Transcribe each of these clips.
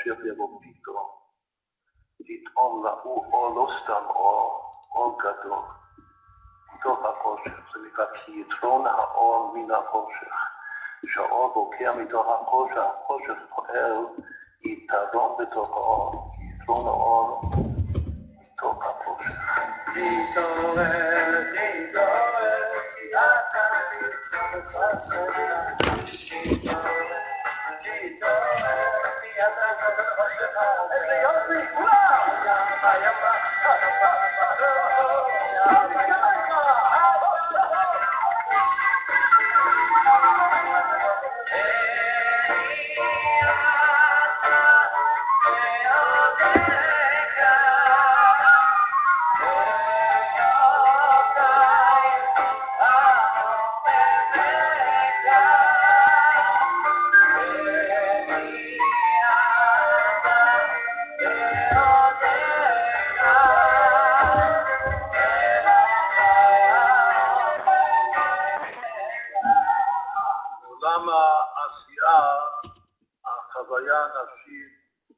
המשיח יבוא פתאום, לטעום לאור אור לא סתם אור גדול, מתוך החושך, זה נקרא כי יתרון האור מן החושך, שהאור בוקע מתוך החושך, החושך פועל יתרון בתוך האור, כי יתרון האור מתוך החושך. תתעורר, תתעורר, כי אתה נמצא בסכנה. תתעורר, תתעורר, כי אתה נמצא בחושך. איזה יופי, כולם! יפה, יפה, החוויה הנפשית,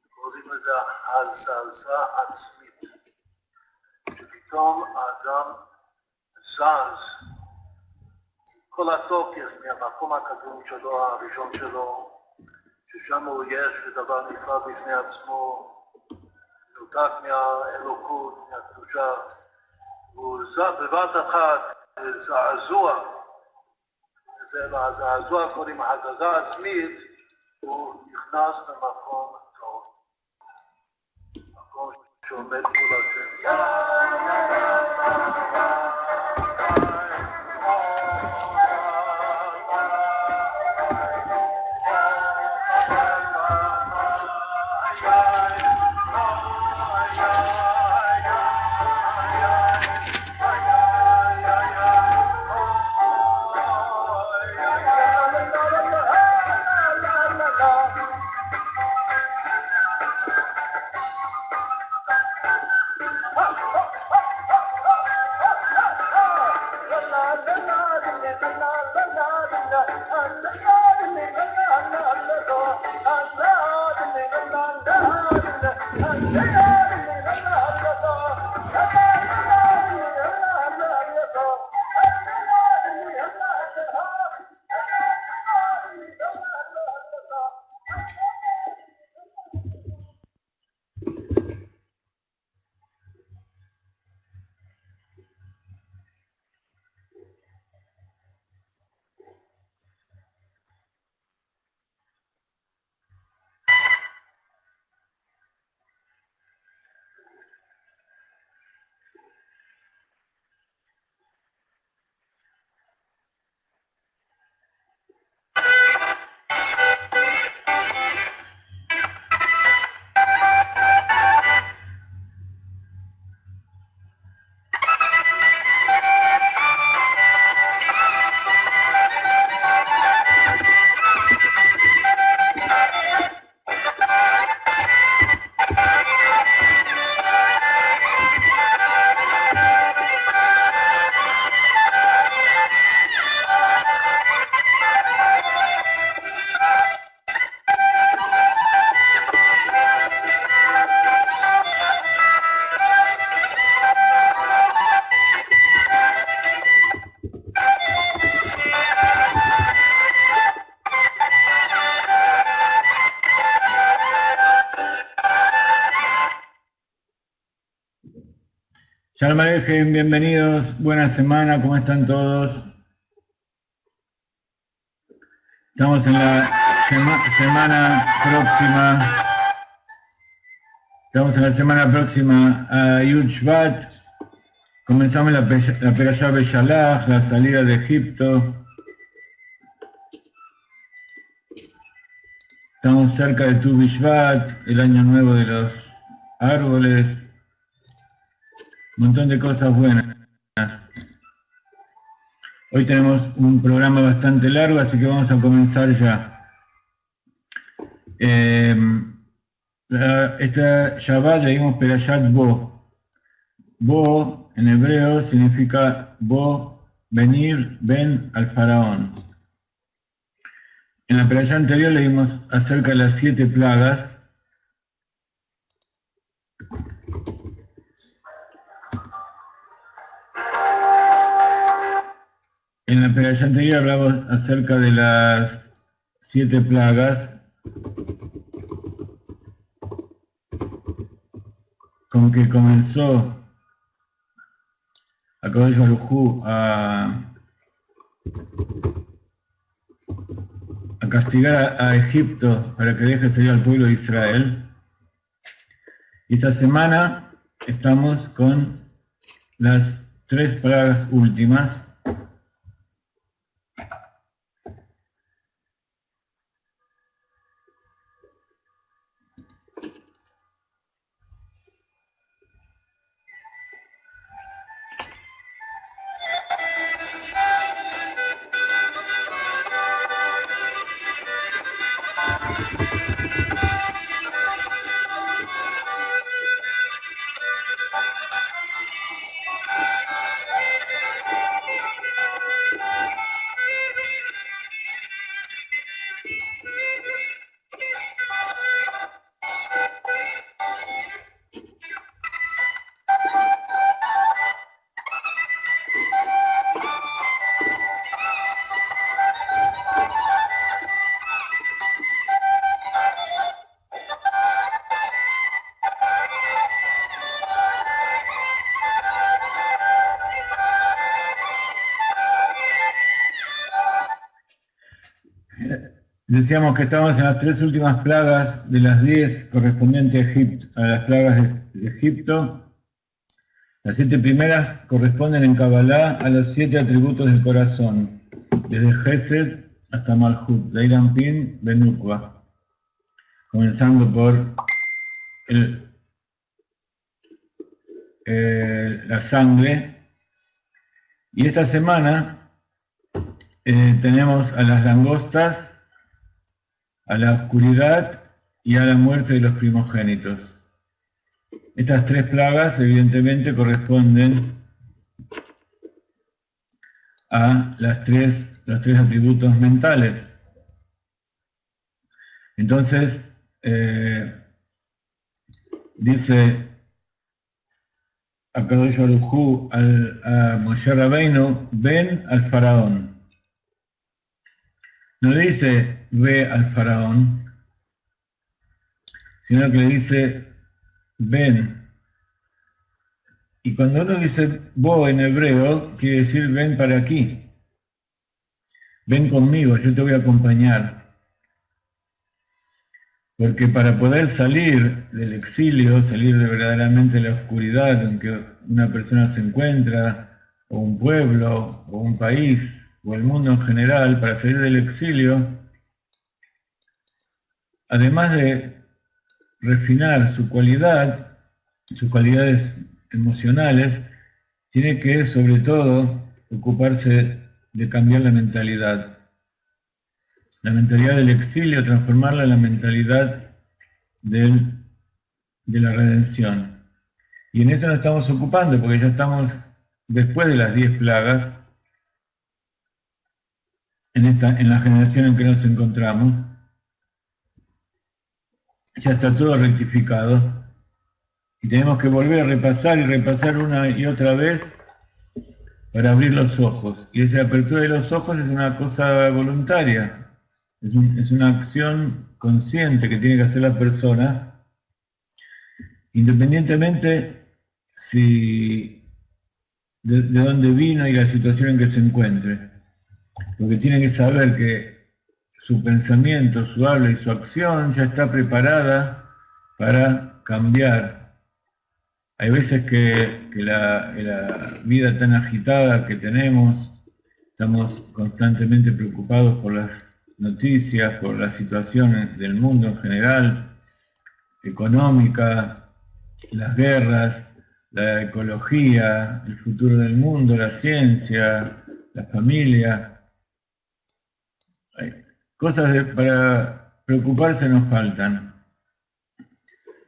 קוראים לזה הזזה עצמית, שפתאום האדם זז כל התוקף מהמקום הקדום שלו, הראשון שלו, ששם הוא יש דבר נפרד בפני עצמו, נותק מהאלוקות, מהקדושה, הוא בבת אחת זעזוע, הזעזוע קוראים הזזה עצמית, הוא נכנס למקום טוב, מקום שעומד מול השם. Shalom Alejem, bienvenidos, buena semana, ¿cómo están todos? Estamos en la semana próxima a Yud Shvat. Comenzamos la Perashá Beshalach, la salida de Egipto. Estamos cerca de Tu Bishvat, el año nuevo de los árboles. Un montón de cosas buenas. Hoy tenemos un programa bastante largo, así que vamos a comenzar ya. Esta Shabbat leímos Perashat Bo. Bo en hebreo significa Bo, venir, ven al faraón. En la Perashá anterior leímos acerca de las 7 plagas, En la perashá anterior hablamos acerca de las 7 plagas, con que comenzó Akadosh Baruj Hu a castigar a Egipto para que deje salir al pueblo de Israel. Y esta semana estamos con las 3 plagas últimas. Decíamos que estamos en las 3 últimas plagas de las 10 correspondientes a Egipto, a las plagas de Egipto. Las 7 primeras corresponden en Kabbalah a los 7 atributos del corazón, desde Gesed hasta Malhut, Zeir Anpin, Benukva, comenzando por la sangre. Y esta semana tenemos a las langostas, a la oscuridad y a la muerte de los primogénitos. Estas 3 plagas evidentemente corresponden a los tres atributos mentales. Entonces, dice Akadosh Baruj Hu a Moshe Rabbeinu, ven al faraón. No le dice, ve al faraón, sino que le dice, ven. Y cuando uno dice bo en hebreo, quiere decir ven para aquí. Ven conmigo, yo te voy a acompañar. Porque para poder salir del exilio, salir de verdaderamente la oscuridad en que una persona se encuentra, o un pueblo, o un país, o el mundo en general, para salir del exilio, además de refinar sus cualidades emocionales, tiene que sobre todo ocuparse de cambiar la mentalidad del exilio, transformarla en la mentalidad de la redención. Y en eso nos estamos ocupando, porque ya estamos después de las 10 plagas, en la generación en que nos encontramos. Ya está todo rectificado y tenemos que volver a repasar y repasar una y otra vez para abrir los ojos. Y esa apertura de los ojos es una cosa voluntaria, es una acción consciente que tiene que hacer la persona, independientemente de dónde vino y la situación en que se encuentre. Porque tiene que saber que su pensamiento, su habla y su acción ya está preparada para cambiar. Hay veces que la vida tan agitada que tenemos, estamos constantemente preocupados por las noticias, por las situaciones del mundo en general, económica, las guerras, la ecología, el futuro del mundo, la ciencia, la familia. Cosas para preocuparse nos faltan,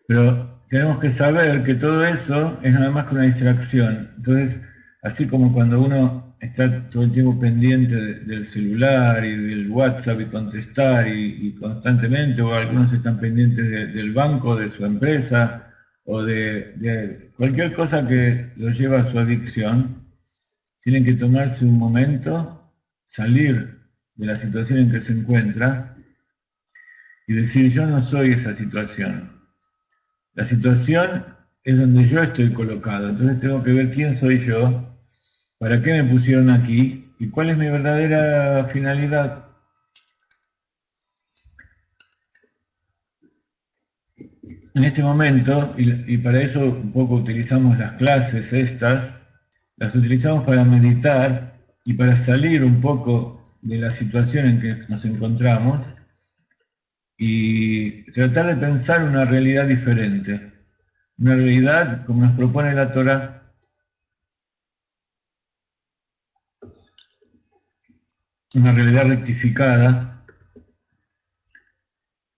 pero tenemos que saber que todo eso es nada más que una distracción. Entonces, así como cuando uno está todo el tiempo pendiente del celular y del WhatsApp y contestar y constantemente, o algunos están pendientes del banco, de su empresa, o de cualquier cosa que lo lleva a su adicción, tienen que tomarse un momento, salir de la situación en que se encuentra y decir, yo no soy esa situación. La situación es donde yo estoy colocado, entonces tengo que ver quién soy yo, para qué me pusieron aquí y cuál es mi verdadera finalidad. En este momento, y para eso un poco utilizamos las clases estas, las utilizamos para meditar y para salir un poco de la situación en que nos encontramos y tratar de pensar una realidad diferente. Una realidad, como nos propone la Torá, una realidad rectificada,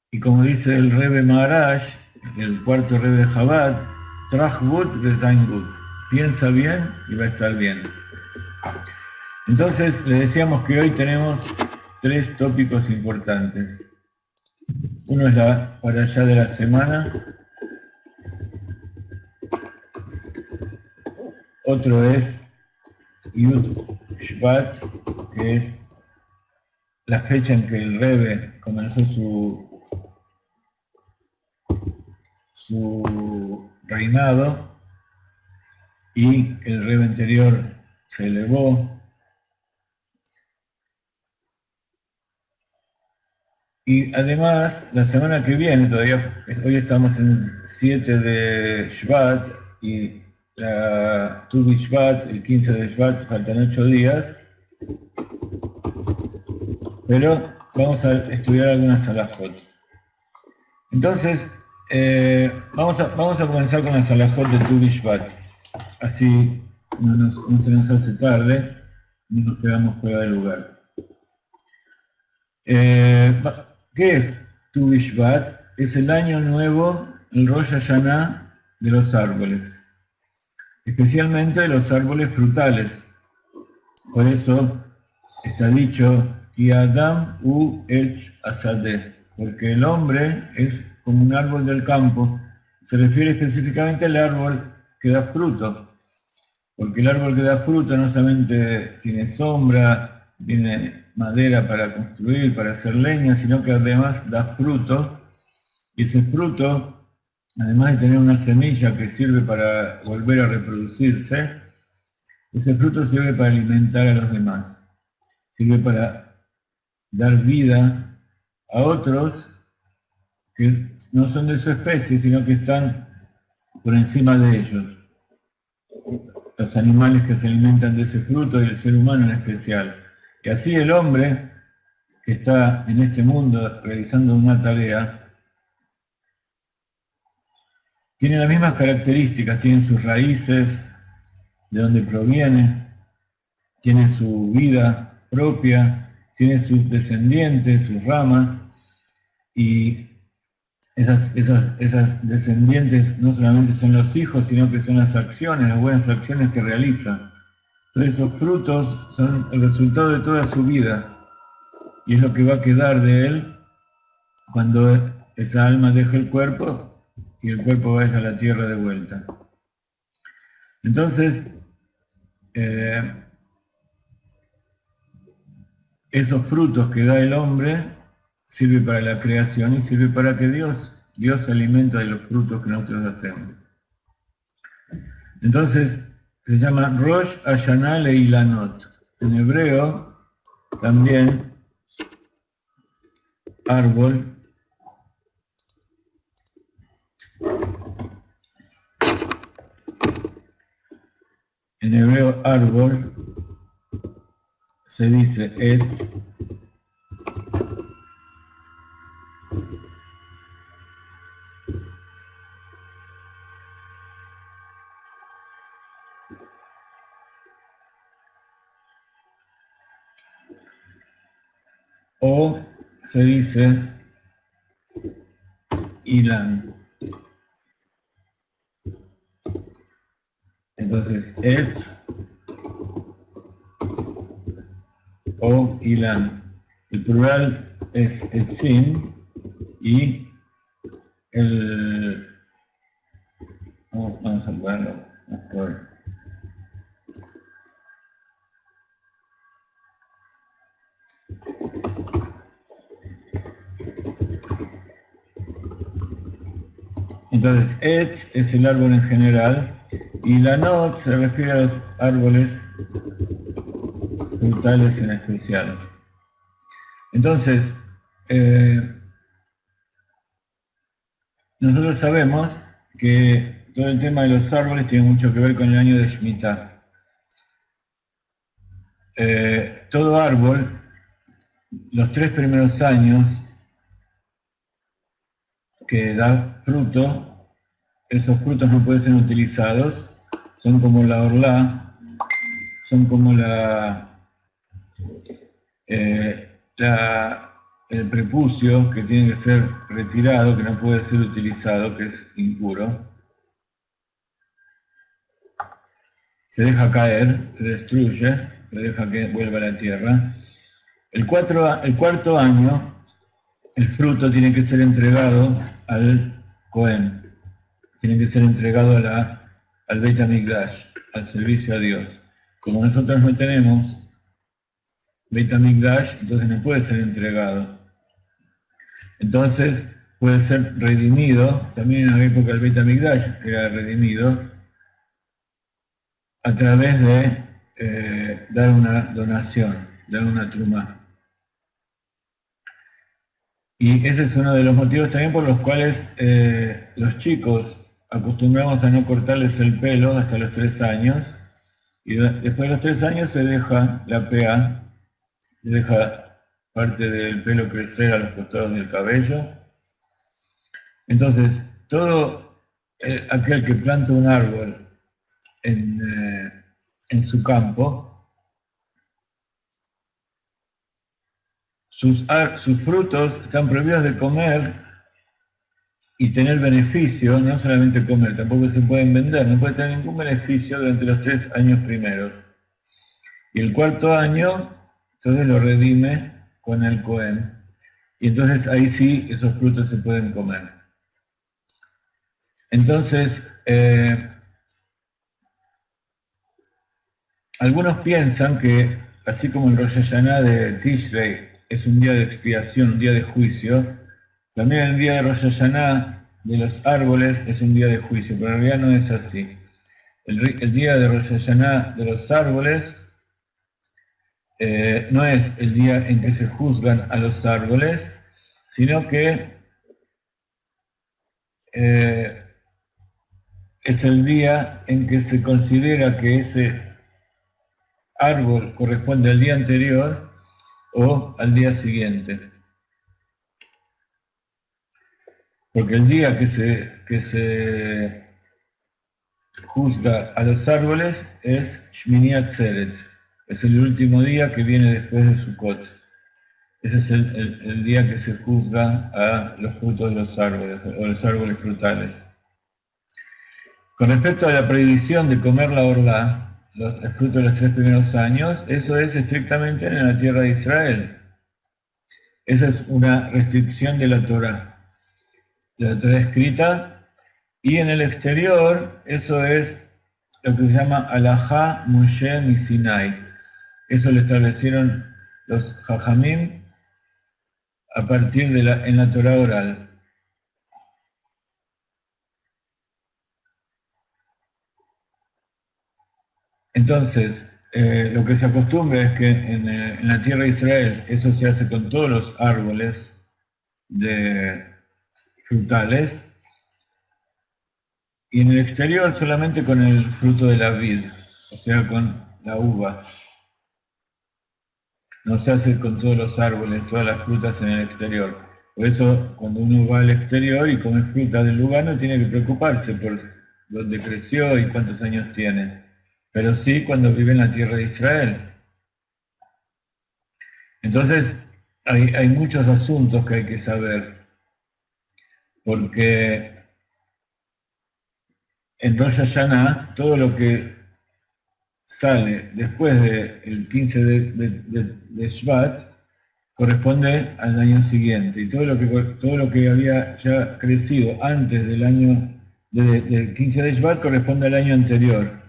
y como dice el Rebbe Maharaj, el cuarto Rebbe de Chabad, Trach gut vetain gut, piensa bien y va a estar bien. Entonces, le decíamos que hoy tenemos 3 tópicos importantes. Uno es la parashá de la semana, otro es Yud Shvat, que es la fecha en que el Rebbe comenzó su reinado y el Rebbe anterior se elevó. Y además, la semana que viene, hoy estamos en 7 de Shvat y la Tu B'Shvat, el 15 de Shvat, faltan 8 días, pero vamos a estudiar algunas halajot. Entonces, vamos a comenzar con las halajot de Tu B'Shvat, así no se nos hace tarde, no nos quedamos fuera del lugar. ¿Qué es Tu B'Shvat? Es el año nuevo, el Rosh Hashanah de los árboles, especialmente de los árboles frutales. Por eso está dicho, Ki Adam u Etz Hasadeh, porque el hombre es como un árbol del campo. Se refiere específicamente al árbol que da fruto, porque el árbol que da fruto no solamente tiene sombra, tiene madera para construir, para hacer leña, sino que además da fruto, y ese fruto, además de tener una semilla que sirve para volver a reproducirse, ese fruto sirve para alimentar a los demás, sirve para dar vida a otros que no son de su especie, sino que están por encima de ellos. Los animales que se alimentan de ese fruto y el ser humano en especial. Y así el hombre que está en este mundo realizando una tarea tiene las mismas características, tiene sus raíces, de donde proviene, tiene su vida propia, tiene sus descendientes, sus ramas, y esas descendientes no solamente son los hijos, sino que son las acciones, las buenas acciones que realiza. Entonces esos frutos son el resultado de toda su vida, y es lo que va a quedar de él cuando esa alma deje el cuerpo y el cuerpo vaya a la tierra de vuelta. Entonces, esos frutos que da el hombre sirven para la creación y sirve para que Dios se alimenta de los frutos que nosotros hacemos. Entonces, se llama Rosh Hashanah Leilanot. En hebreo, también, árbol. En hebreo, árbol, se dice Etz, o se dice Ilan. Entonces, Etz o Ilan. El plural es Etzim y el Vamos a ponerlo mejor. Entonces, Etz es el árbol en general y la Not se refiere a los árboles frutales en especial. Entonces, nosotros sabemos que todo el tema de los árboles tiene mucho que ver con el año de Shemitah. Todo árbol, los 3 primeros años que da fruto, esos frutos no pueden ser utilizados, son como la orlá, son como el prepucio que tiene que ser retirado, que no puede ser utilizado, que es impuro. Se deja caer, se destruye, se deja que vuelva a la tierra. El cuarto año, el fruto tiene que ser entregado al Cohen, tiene que ser entregado al Beit HaMikdash, al servicio a Dios. Como nosotros no tenemos Beit HaMikdash, entonces no puede ser entregado. Entonces puede ser redimido, también en la época del Beit HaMikdash era redimido, a través de dar una donación, dar una trumá. Y ese es uno de los motivos también por los cuales los chicos acostumbramos a no cortarles el pelo hasta los 3 años, y después de los 3 años se deja la PA, se deja parte del pelo crecer a los costados del cabello. Entonces, todo aquel que planta un árbol en su campo, sus frutos están prohibidos de comer y tener beneficio, no solamente comer, tampoco se pueden vender, no puede tener ningún beneficio durante los 3 años primeros. Y el 4.º año, entonces lo redime con el Cohen. Y entonces ahí sí esos frutos se pueden comer. Entonces, algunos piensan que, así como el Rosh Hashanah de Tishrei es un día de expiación, un día de juicio, también el día de Rosh Hashanah de los árboles es un día de juicio, pero en realidad no es así. El día de Rosh Hashanah de los árboles no es el día en que se juzgan a los árboles, sino que es el día en que se considera que ese árbol corresponde al día anterior o al día siguiente. Porque el día que se juzga a los árboles es Shmini Atzeret, es el último día que viene después de Sukkot. Ese es el día que se juzga a los frutos de los árboles, o los árboles frutales. Con respecto a la prohibición de comer la orlá, el fruto de los 3 primeros años, eso es estrictamente en la tierra de Israel. Esa es una restricción de la Torá escrita, y en el exterior eso es lo que se llama Alajá Moshe Misinai. Eso lo establecieron los Jajamim a partir en la Torá oral. Entonces, lo que se acostumbra es que en la tierra de Israel eso se hace con todos los árboles frutales, y en el exterior solamente con el fruto de la vid, o sea, con la uva. No se hace con todos los árboles, todas las frutas en el exterior. Por eso, cuando uno va al exterior y come fruta del lugar, no tiene que preocuparse por dónde creció y cuántos años tiene. Pero sí cuando vive en la tierra de Israel. Entonces, hay muchos asuntos que hay que saber. Porque en Rosh Hashanah, todo lo que sale después del 15 de Shvat corresponde al año siguiente, y todo lo que había ya crecido antes del año del 15 de Shvat corresponde al año anterior.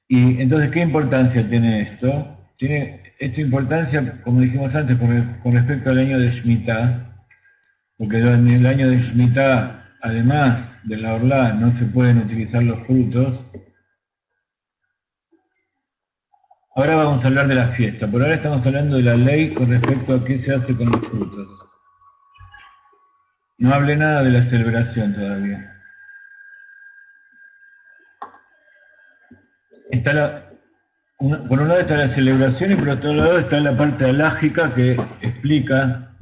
Y entonces, ¿qué importancia tiene esto? Tiene esta importancia, como dijimos antes, con respecto al año de Shemitah, porque en el año de Shemitah, además de la orlá, no se pueden utilizar los frutos. Ahora vamos a hablar de la fiesta, por ahora estamos hablando de la ley con respecto a qué se hace con los frutos. No hablé nada de la celebración todavía. Por un lado está la celebración y por otro lado está la parte alágica que explica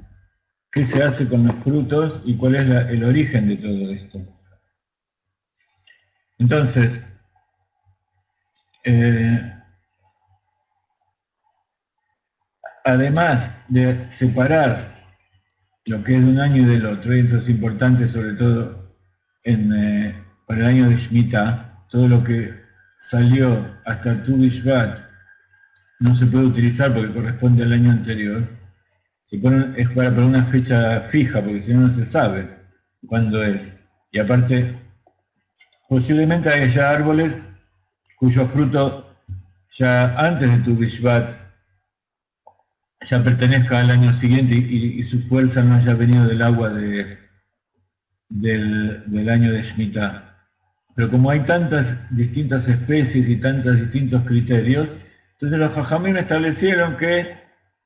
qué se hace con los frutos y cuál es el origen de todo esto. Entonces, además de separar lo que es de un año y del otro, y eso es importante sobre todo para el año de Shemitah, todo lo que salió hasta Tu Bishvat no se puede utilizar porque corresponde al año anterior. Es para una fecha fija, porque si no, no se sabe cuándo es. Y aparte, posiblemente haya árboles cuyo fruto ya antes de Tu Bishvat ya pertenezca al año siguiente y su fuerza no haya venido del agua del año de Shemitah. Pero como hay tantas distintas especies y tantos distintos criterios, entonces los Jajamim establecieron que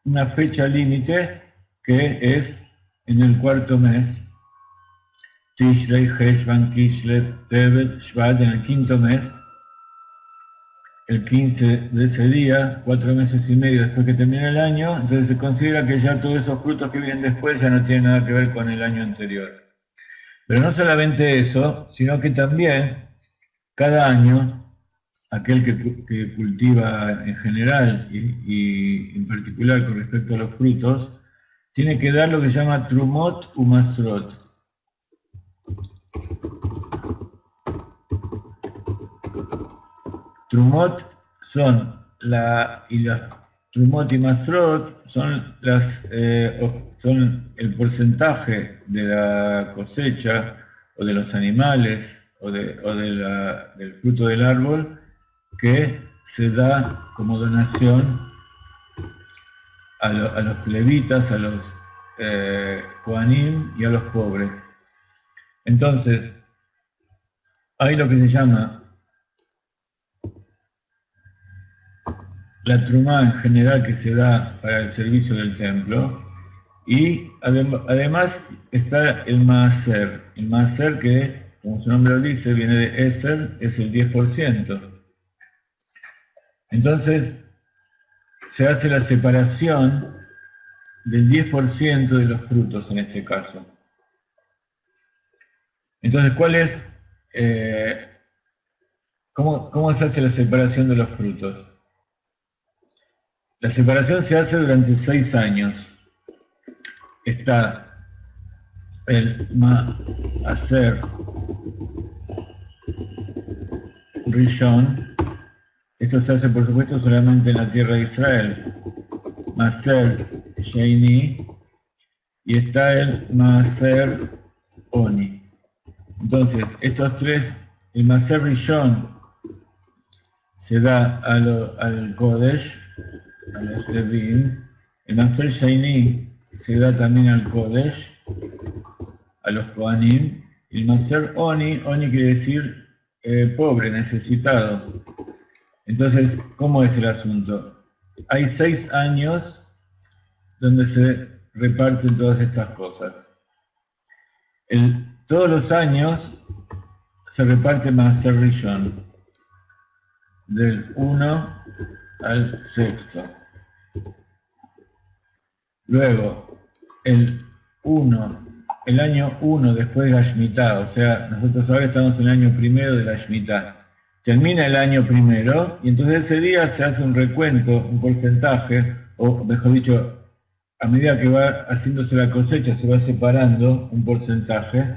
una fecha límite que es en el cuarto mes, Tishrei, Heshvan, Kislev, Tevet, Shvat, en el quinto mes, el 15 de ese día, 4 meses y medio después que termina el año, entonces se considera que ya todos esos frutos que vienen después ya no tienen nada que ver con el año anterior. Pero no solamente eso, sino que también cada año, aquel que cultiva en general y en particular con respecto a los frutos, tiene que dar lo que se llama Trumot u Masrot. Trumot Trumot y Masrot son el porcentaje de la cosecha o de los animales o del fruto del árbol que se da como donación a los levitas, a los Kohanim y a los pobres. Entonces, hay lo que se llama la trumá en general que se da para el servicio del templo, y además está el maaser. El maaser que, como su nombre lo dice, viene de Eser, es el 10%. Entonces, se hace la separación del 10% de los frutos en este caso. Entonces, ¿cómo se hace la separación de los frutos? La separación se hace durante 6 años. Está el Maaser Rishon. Esto se hace, por supuesto, solamente en la tierra de Israel. Maaser Sheini. Y está el Maaser Oni. Entonces, estos tres, el Maaser Rishon se da al Kodesh, a los Levim. El Maaser Sheini se da también al Kodesh, a los Kohanim. El Maaser Oni quiere decir pobre, necesitado. Entonces, ¿cómo es el asunto? Hay 6 años donde se reparten todas estas cosas. Todos los años se reparte Maaser Rishon, del 1 al 6. Luego, el año 1 después de la Shemitah, o sea, nosotros ahora estamos en el año primero de la Shemitah. Termina el año primero y entonces ese día se hace un recuento, un porcentaje, o mejor dicho, a medida que va haciéndose la cosecha se va separando un porcentaje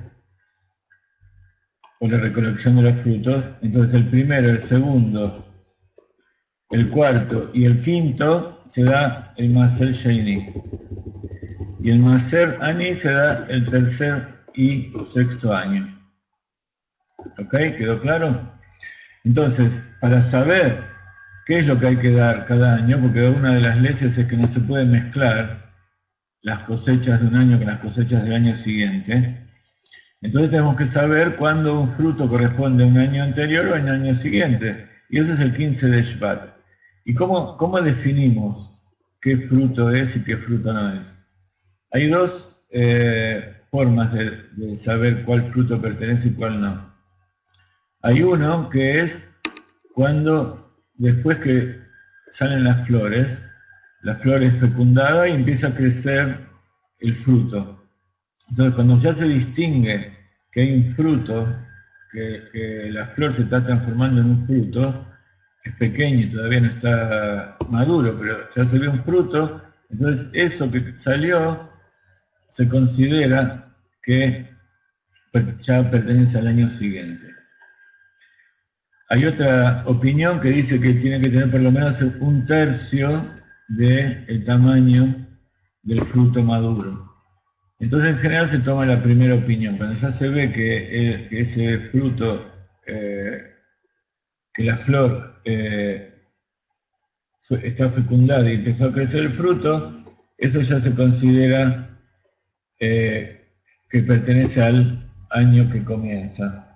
por la recolección de los frutos. Entonces el primero, el segundo, el cuarto y el quinto se da el Maaser Sheini. Y el Maaser Ani se da el tercer y sexto año. ¿Ok? ¿Quedó claro? Entonces, para saber qué es lo que hay que dar cada año, porque una de las leyes es que no se puede mezclar las cosechas de un año con las cosechas del año siguiente, entonces tenemos que saber cuándo un fruto corresponde a un año anterior o a un año siguiente. Y ese es el 15 de Shvat. ¿Y cómo definimos qué fruto es y qué fruto no es? Hay dos formas de saber cuál fruto pertenece y cuál no. Hay uno que es cuando después que salen la flor es fecundada y empieza a crecer el fruto. Entonces, cuando ya se distingue que hay un fruto, que la flor se está transformando en un fruto, es pequeño y todavía no está maduro, pero ya se ve un fruto, entonces eso que salió se considera que ya pertenece al año siguiente. Hay otra opinión que dice que tiene que tener por lo menos un tercio del tamaño del fruto maduro. Entonces en general se toma la primera opinión. Cuando ya se ve que ese fruto, que la flor está fecundada y empezó a crecer el fruto, eso ya se considera que pertenece al año que comienza.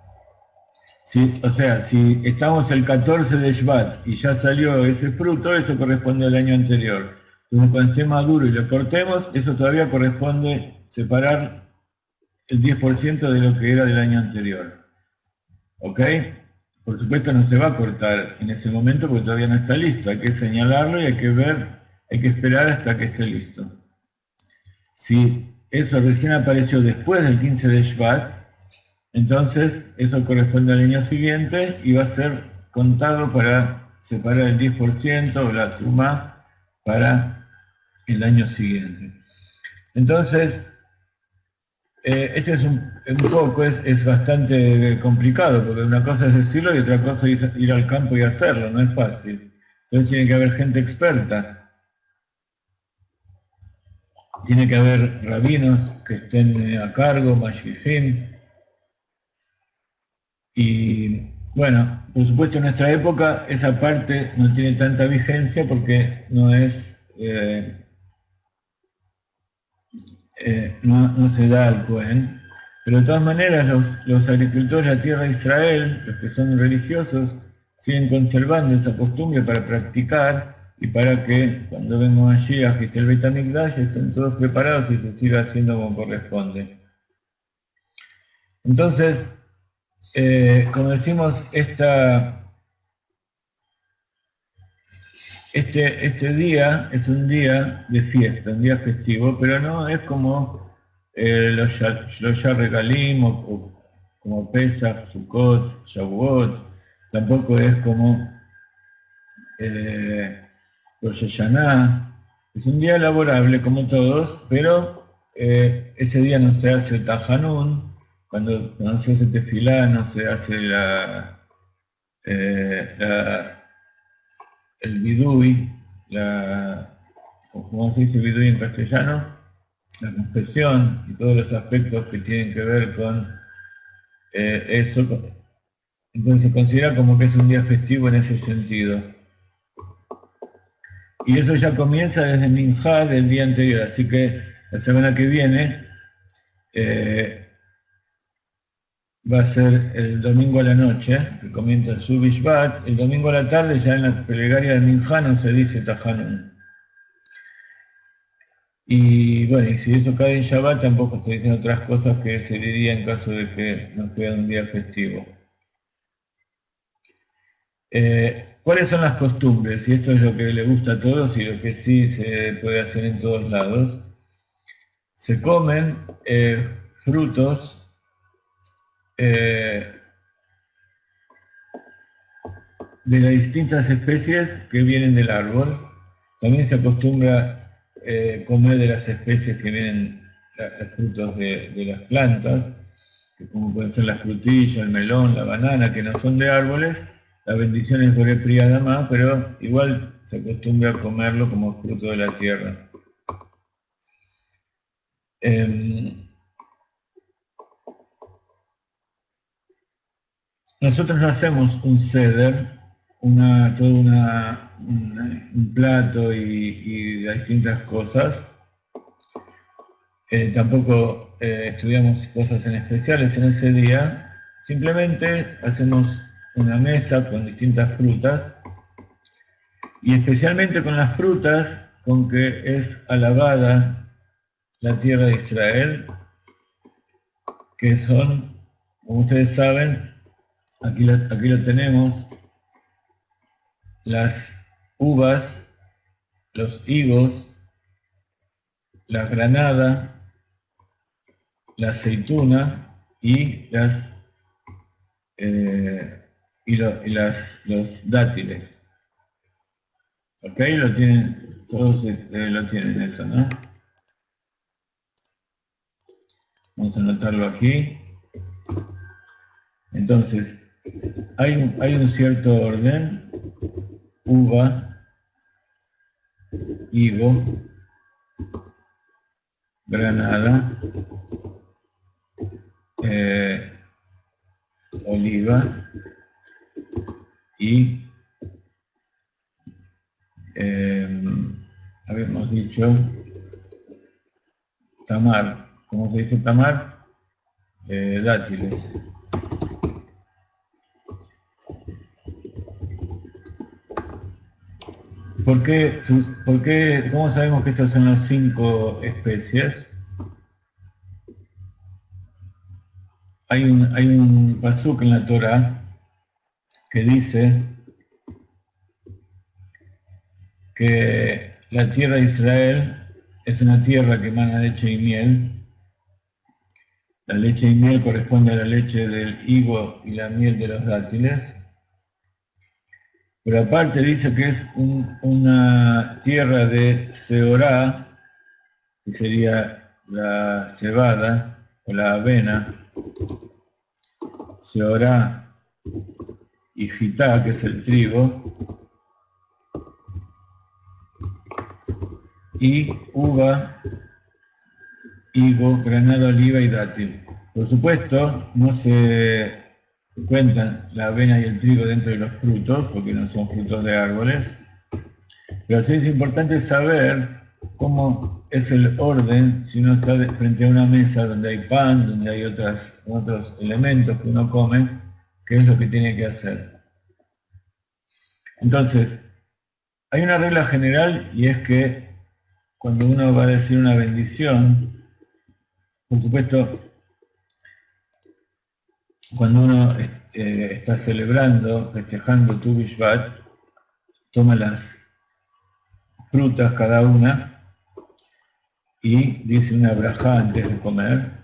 O sea, si estamos el 14 de Shvat y ya salió ese fruto, eso corresponde al año anterior. Entonces, cuando esté maduro y lo cortemos, eso todavía corresponde separar el 10% de lo que era del año anterior. ¿Ok? Por supuesto no se va a cortar en ese momento porque todavía no está listo. Hay que señalarlo y hay que ver, hay que esperar hasta que esté listo. Si eso recién apareció después del 15 de Shvat, entonces eso corresponde al año siguiente y va a ser contado para separar el 10% o la trumá para el año siguiente. Entonces, este es es bastante complicado, porque una cosa es decirlo y otra cosa es ir al campo y hacerlo, no es fácil. Entonces tiene que haber gente experta, tiene que haber rabinos que estén a cargo, mashgichim, y bueno, por supuesto en nuestra época esa parte no tiene tanta vigencia porque no se da al Cohen, pero de todas maneras los agricultores de la tierra de Israel, los que son religiosos, siguen conservando esa costumbre para practicar y para que cuando venga Mashiach y esté el Beit HaMikdash estén todos preparados y se siga haciendo como corresponde. Entonces, como decimos, este día es un día de fiesta, un día festivo, pero no es como los Shloshah Regalim o como Pesach, Sukkot, Shavuot, tampoco es como Rosh Hashanah. Es un día laborable como todos, pero ese día no se hace Tajanún, cuando se hace Tefilá no se hace el Vidui, ¿cómo se dice Vidui en castellano? La confesión y todos los aspectos que tienen que ver con eso. Entonces se considera como que es un día festivo en ese sentido. Y eso ya comienza desde Minjá del día anterior, así que la semana que viene va a ser el domingo a la noche, que comienza Shu Bishvat. El domingo a la tarde ya en la plegaria de Minjá no se dice Tajanun. Y bueno, y si eso cae en Shabbat, tampoco estoy diciendo otras cosas que se diría en caso de que nos quede un día festivo. ¿Cuáles son las costumbres? Y esto es lo que le gusta a todos y lo que sí se puede hacer en todos lados. Se comen frutos de las distintas especies que vienen del árbol. También se acostumbra comer de las especies que vienen, los frutos de las plantas, como pueden ser las frutillas, el melón, la banana, que no son de árboles. La bendición es Boré Pri Adamá, pero igual se acostumbra a comerlo como fruto de la tierra. nosotros no hacemos un seder, un plato y distintas cosas. Tampoco estudiamos cosas en especiales en ese día. Simplemente hacemos una mesa con distintas frutas y especialmente con las frutas con que es alabada la tierra de Israel, que son, como ustedes saben, aquí lo tenemos, las uvas, los higos, la granada, la aceituna y los dátiles. ¿Ok? Lo tienen, todos lo tienen eso, ¿no? Vamos a anotarlo aquí. Entonces, hay un cierto orden: uva, higo, granada, oliva y habíamos dicho tamar. ¿Cómo se dice tamar? Dátiles. ¿Cómo sabemos que estas son las 5 especies? Hay un pasuk en la Torah que dice que la tierra de Israel es una tierra que emana leche y miel. La leche y miel corresponde a la leche del higo y la miel de los dátiles. Pero aparte dice que es una tierra de Seorá, que sería la cebada o la avena, Seorá y Jitá, que es el trigo, y uva, higo, granada, oliva y dátil. Por supuesto, no se cuentan la avena y el trigo dentro de los frutos, porque no son frutos de árboles, pero sí es importante saber cómo es el orden si uno está frente a una mesa donde hay pan, donde hay otros elementos que uno come, qué es lo que tiene que hacer. Entonces, hay una regla general y es que cuando uno va a decir una bendición, por supuesto, cuando uno está celebrando, festejando Tu Bishvat, toma las frutas cada una y dice una brajá antes de comer.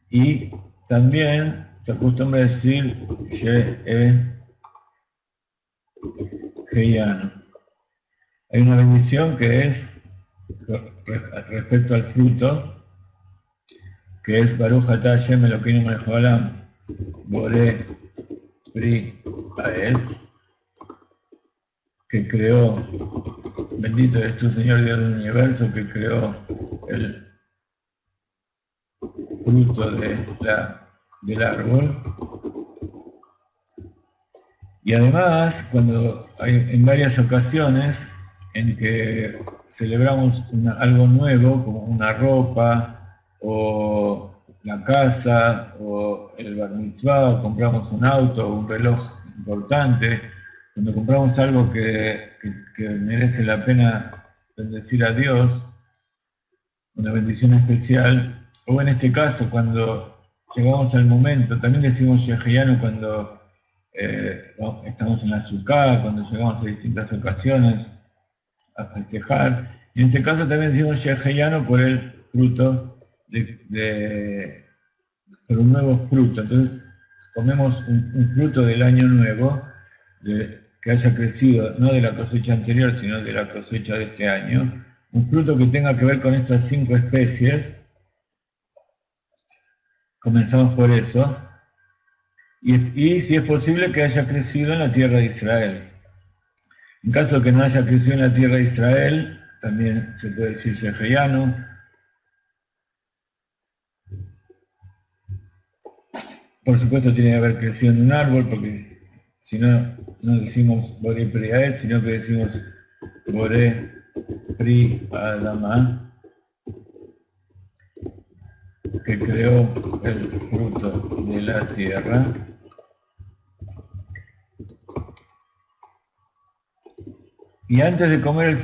Y también se acostumbra a decir Heyano. Hay una bendición que es respecto al fruto, que es Baruch atah Hashem Elokeinu melech haolam boré pri haetz, que creó, bendito eres tú, Señor Dios del universo, que creó el fruto del árbol. Y además, cuando hay en varias ocasiones en que celebramos algo nuevo, como una ropa, o la casa, o el bar mitzvah, o compramos un auto, o un reloj importante, cuando compramos algo que merece la pena bendecir a Dios, una bendición especial, o en este caso, cuando llegamos al momento, también decimos Sheheyanu cuando estamos en la Sukkah, cuando llegamos a distintas ocasiones a festejar, y en este caso también decimos Sheheyanu por el fruto, por un nuevo fruto. Entonces comemos un fruto del año nuevo, que haya crecido no de la cosecha anterior, sino de la cosecha de este año, un fruto que tenga que ver con estas 5 especies. Comenzamos por eso. Y si es posible que haya crecido en la tierra de Israel. En caso de que no haya crecido en la tierra de Israel, también se puede decir Sheheyanu. Por supuesto tiene que haber crecido en un árbol, porque si no, no decimos Boré Priaet, sino que decimos Boré Pri Adama, que creó el fruto de la tierra. Y antes de comer,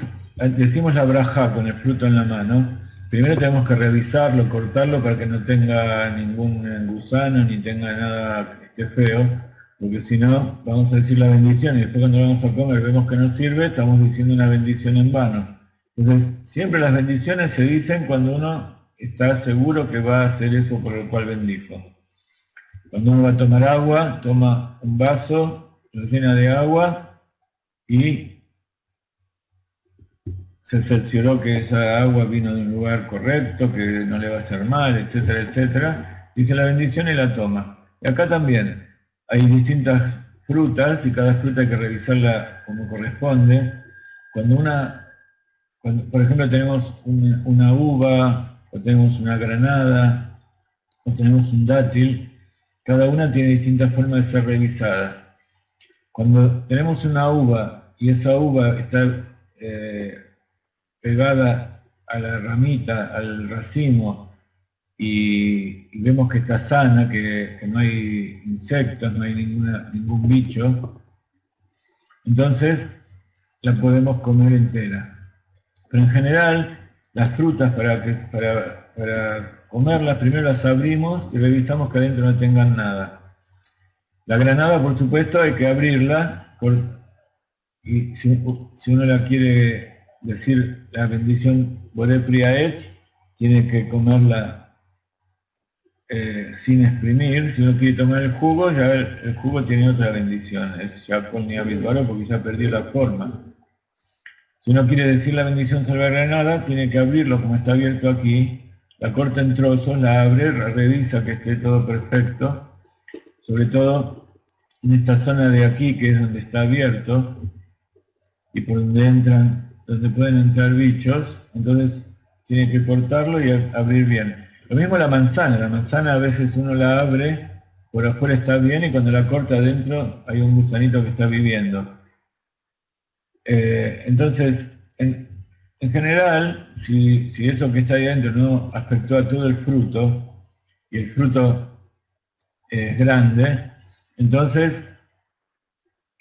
decimos la brajá con el fruto en la mano. Primero tenemos que revisarlo, cortarlo para que no tenga ningún gusano ni tenga nada que esté feo, porque si no, vamos a decir la bendición y después cuando lo vamos a comer vemos que no sirve, estamos diciendo una bendición en vano. Entonces, siempre las bendiciones se dicen cuando uno está seguro que va a hacer eso por el cual bendijo. Cuando uno va a tomar agua, toma un vaso, lo llena de agua y se cercioró que esa agua vino de un lugar correcto, que no le va a hacer mal, etcétera, etcétera. Dice la bendición y la toma. Y acá también hay distintas frutas y cada fruta hay que revisarla como corresponde. Cuando por ejemplo, tenemos una uva, o tenemos una granada, o tenemos un dátil, cada una tiene distintas formas de ser revisada. Cuando tenemos una uva y esa uva está pegada a la ramita, al racimo, y vemos que está sana, que no hay insectos, no hay ningún bicho, entonces la podemos comer entera. Pero en general, las frutas para comerlas, primero las abrimos y revisamos que adentro no tengan nada. La granada, por supuesto, hay que abrirla, y si uno la quiere decir la bendición Boré Priaet, tiene que comerla sin exprimir. Si uno quiere tomar el jugo, ya el jugo tiene otra bendición, es Shakol ni Abidbaro, porque ya perdió la forma. Si uno quiere decir la bendición sobre la granada, tiene que abrirlo como está abierto aquí, la corta en trozos, la abre, revisa que esté todo perfecto, sobre todo en esta zona de aquí, que es donde está abierto, y por donde pueden entrar bichos, entonces tiene que cortarlo y abrir bien. Lo mismo la manzana a veces uno la abre, por afuera está bien y cuando la corta adentro hay un gusanito que está viviendo. Entonces, en general, si eso que está ahí adentro no afectó a todo el fruto, y el fruto es grande, entonces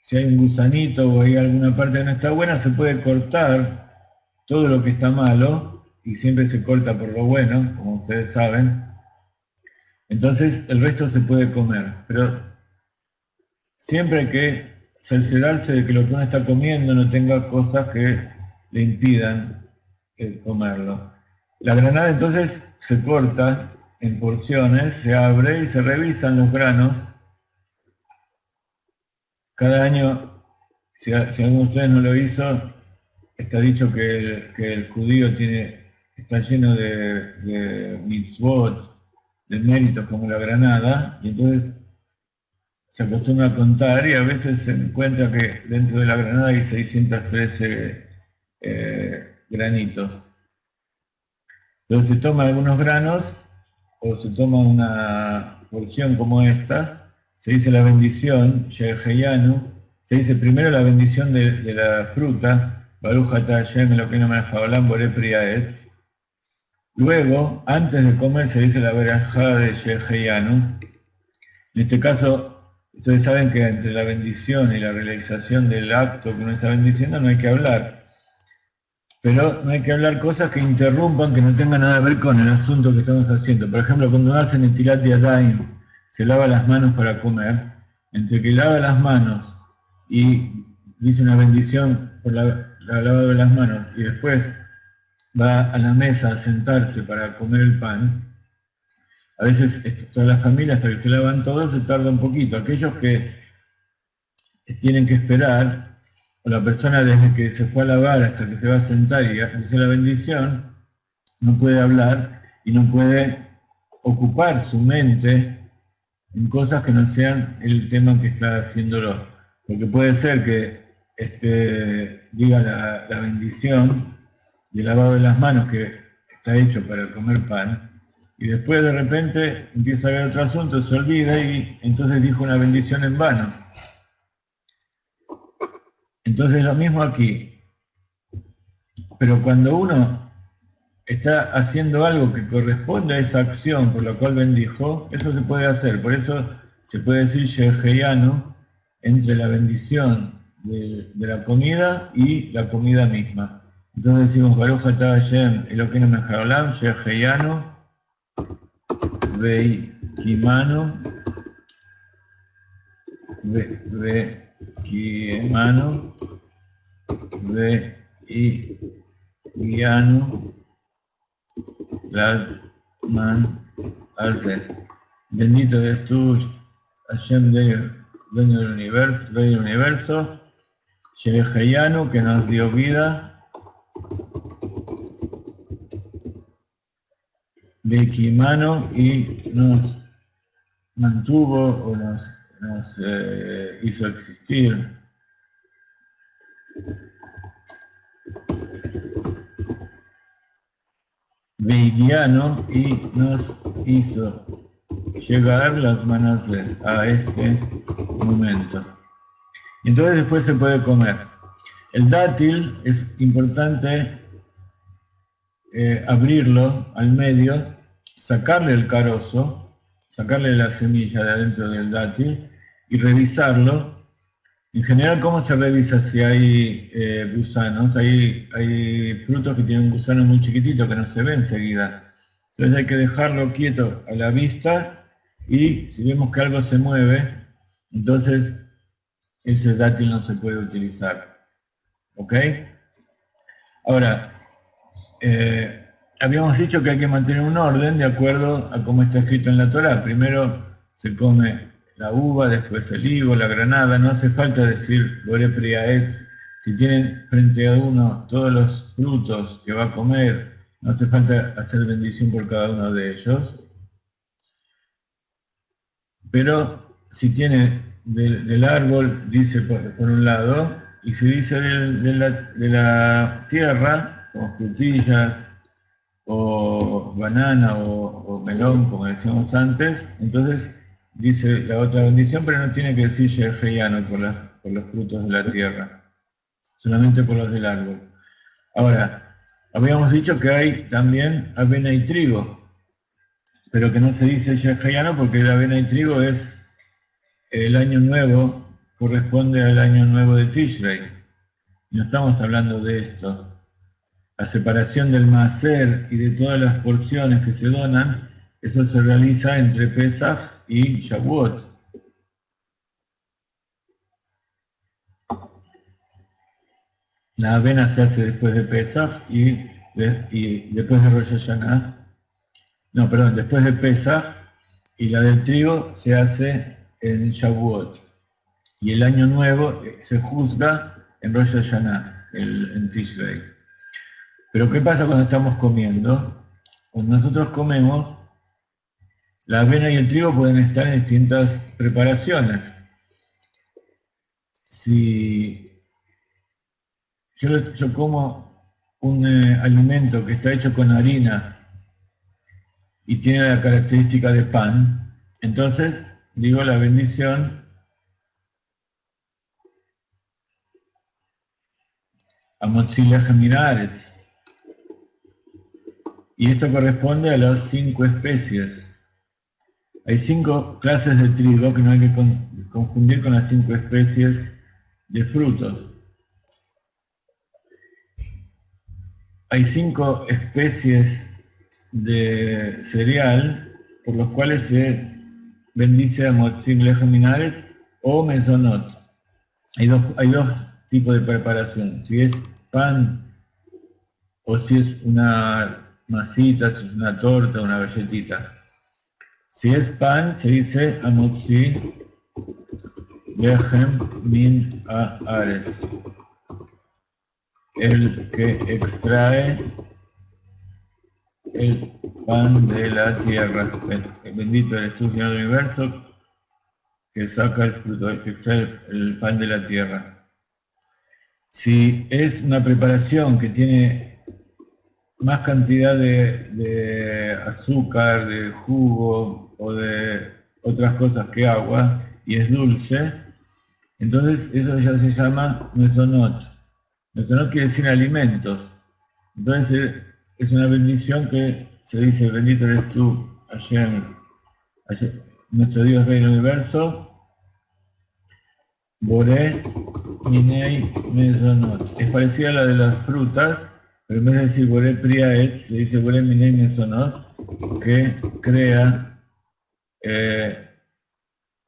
si hay un gusanito o hay alguna parte que no está buena, se puede cortar todo lo que está malo, y siempre se corta por lo bueno, como ustedes saben. Entonces el resto se puede comer, pero siempre hay que cerciorarse de que lo que uno está comiendo no tenga cosas que le impidan comerlo. La granada entonces se corta en porciones, se abre y se revisan los granos. Cada año, si alguno de ustedes no lo hizo, está dicho que el judío está lleno de mitzvot, de méritos como la granada, y entonces se acostumbra a contar y a veces se encuentra que dentro de la granada hay 613 granitos. Entonces se toma algunos granos o se toma una porción como esta, se dice la bendición, Sheheyanu, se dice primero la bendición de la fruta, Baruch atah Hashem Elokeinu melech haolam boré priaet. Luego, antes de comer, se dice la verajá de Sheheyanu. En este caso, ustedes saben que entre la bendición y la realización del acto que uno está bendiciendo no hay que hablar. Pero no hay que hablar cosas que interrumpan, que no tengan nada que ver con el asunto que estamos haciendo. Por ejemplo, cuando hacen el Tirat Yadayim, se lava las manos para comer, entre que lava las manos y dice una bendición por la lavado de las manos y después va a la mesa a sentarse para comer el pan, a veces toda la familia, hasta que se lavan todos, se tarda un poquito. Aquellos que tienen que esperar, o la persona desde que se fue a lavar hasta que se va a sentar y dice la bendición, no puede hablar y no puede ocupar su mente en cosas que no sean el tema que está haciéndolo. Porque puede ser que diga la bendición y el lavado de las manos que está hecho para comer pan, y y después de repente empieza a ver otro asunto, se olvida y entonces dijo una bendición en vano. Entonces lo mismo aquí. Pero cuando uno está haciendo algo que corresponde a esa acción por la cual bendijo, eso se puede hacer. Por eso se puede decir Sheheyanu entre la bendición de la comida y la comida misma. Entonces decimos Baruch atah Hashem Elokeinu melech haolam Sheheyanu veikimanu veikimanu veikimanu las man hace. Bendito eres tú, Hashem, dueño del universo, rey del universo, Sheheyanu, que nos dio vida, Bekimano, y nos mantuvo o nos hizo existir. Veigiano, y nos hizo llegar las manos a este momento. Entonces después se puede comer. El dátil es importante abrirlo al medio, sacarle el carozo, sacarle la semilla de adentro del dátil y revisarlo. En general, ¿cómo se revisa si hay gusanos? Hay frutos que tienen un gusano muy chiquitito que no se ve enseguida. Entonces hay que dejarlo quieto a la vista y si vemos que algo se mueve, entonces ese dátil no se puede utilizar. ¿Ok? Ahora, habíamos dicho que hay que mantener un orden de acuerdo a cómo está escrito en la Torá. Primero se come la uva, después el higo, la granada. No hace falta decir Boré Priaetz. Si tienen frente a uno todos los frutos que va a comer, no hace falta hacer bendición por cada uno de ellos. Pero si tiene del árbol, dice por un lado, y si dice de la tierra, como frutillas, o banana, o melón, como decíamos antes, entonces dice la otra bendición, pero no tiene que decir Sheheyanu por los frutos de la tierra, solamente por los del árbol. Ahora, habíamos dicho que hay también avena y trigo, pero que no se dice Sheheyanu porque la avena y trigo es el año nuevo, corresponde al año nuevo de Tishrei. No estamos hablando de esto. La separación del maaser y de todas las porciones que se donan, eso se realiza entre Pesach y Shavuot. La avena se hace después de Pesach y después de Rosh Hashanah. No, perdón, después de Pesach, y la del trigo se hace en Shavuot. Y el año nuevo se juzga en Rosh Hashanah, en Tishrei. Pero ¿qué pasa cuando estamos comiendo? Cuando nosotros comemos, la avena y el trigo pueden estar en distintas preparaciones. Si yo como un alimento que está hecho con harina y tiene la característica de pan, entonces digo la bendición a Motzileh Minaretz. Y esto corresponde a las 5 especies. Hay 5 clases de trigo que no hay que confundir con las 5 especies de frutos. Hay 5 especies de cereal por los cuales se bendice a Motzileh Minaretz o Mezonot. Hay dos tipos de preparación. Si es pan o si es una masita, si es una torta, una galletita. Si es pan, se dice Amotzi Lechem Min Haaretz, el que extrae el pan de la tierra. Bendito eres tú, Señor del universo, que saca el fruto, que extrae el pan de la tierra. Si es una preparación que tiene más cantidad de azúcar, de jugo o de otras cosas que agua, y es dulce, entonces eso ya se llama mesonot. Mesonot quiere decir alimentos. Entonces es una bendición que se dice: bendito eres tú, Hashem, nuestro Dios Rey del Universo, Boré Minei Mesonot. Es parecida a la de las frutas, pero en vez de decir Boré Priaet, se dice Boré Minei Mesonot, que crea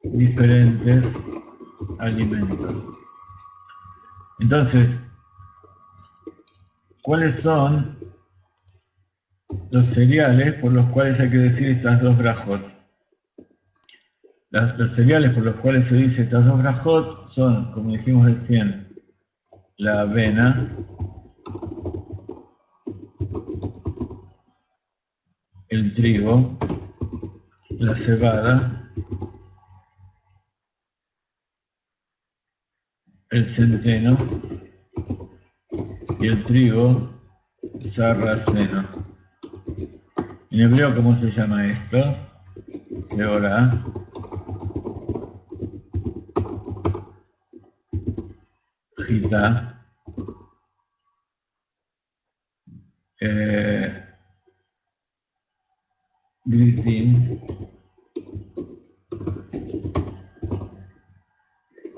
diferentes alimentos. Entonces, ¿cuáles son los cereales por los cuales hay que decir estas dos brajot? Los cereales por los cuales se dice estas dos brajot son, como dijimos recién, la avena, el trigo, la cebada, el centeno y el trigo sarraceno. En hebreo, ¿cómo se llama esto? Seorá. Gita. Grisin.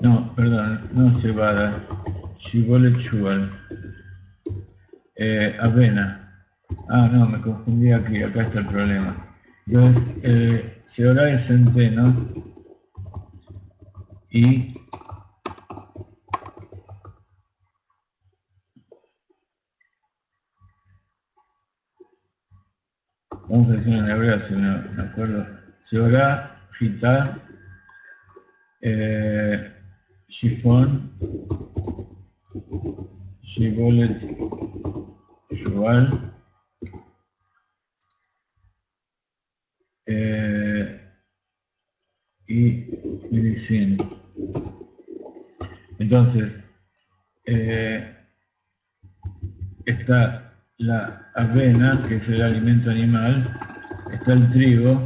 No, perdón, no cebada. Shibolet Shual. Avena. Ah, no, me confundí aquí, acá está el problema. Entonces, Seorá es centeno y vamos a decirlo en hebreo si no me acuerdo. Seorá, Gita, Shifón, Shibolet Shual, y Grisin. Entonces, está la avena, que es el alimento animal, está el trigo,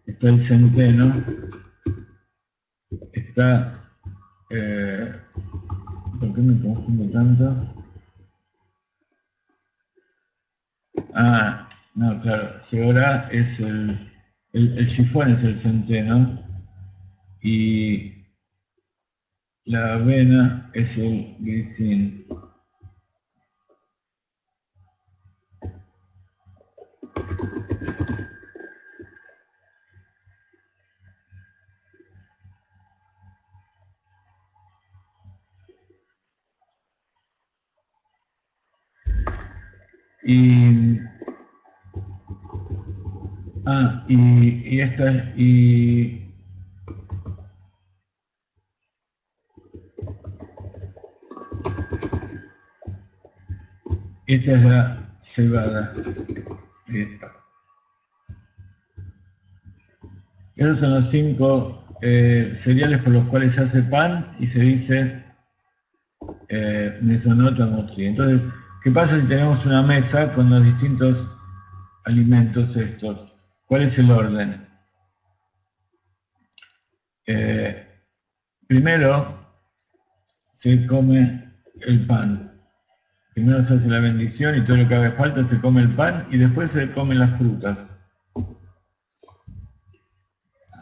está el centeno, está... ¿por qué me confundo tanto? Ah, no, claro, Seorá es el shifón es el centeno y la avena es el grisin. Y esta es la cebada. Esos son los 5 cereales por los cuales se hace pan y se dice mesonot o motzi. Entonces, ¿qué pasa si tenemos una mesa con los distintos alimentos estos? ¿Cuál es el orden? Primero se come el pan. Primero se hace la bendición y todo lo que haga falta se come el pan y después se comen las frutas.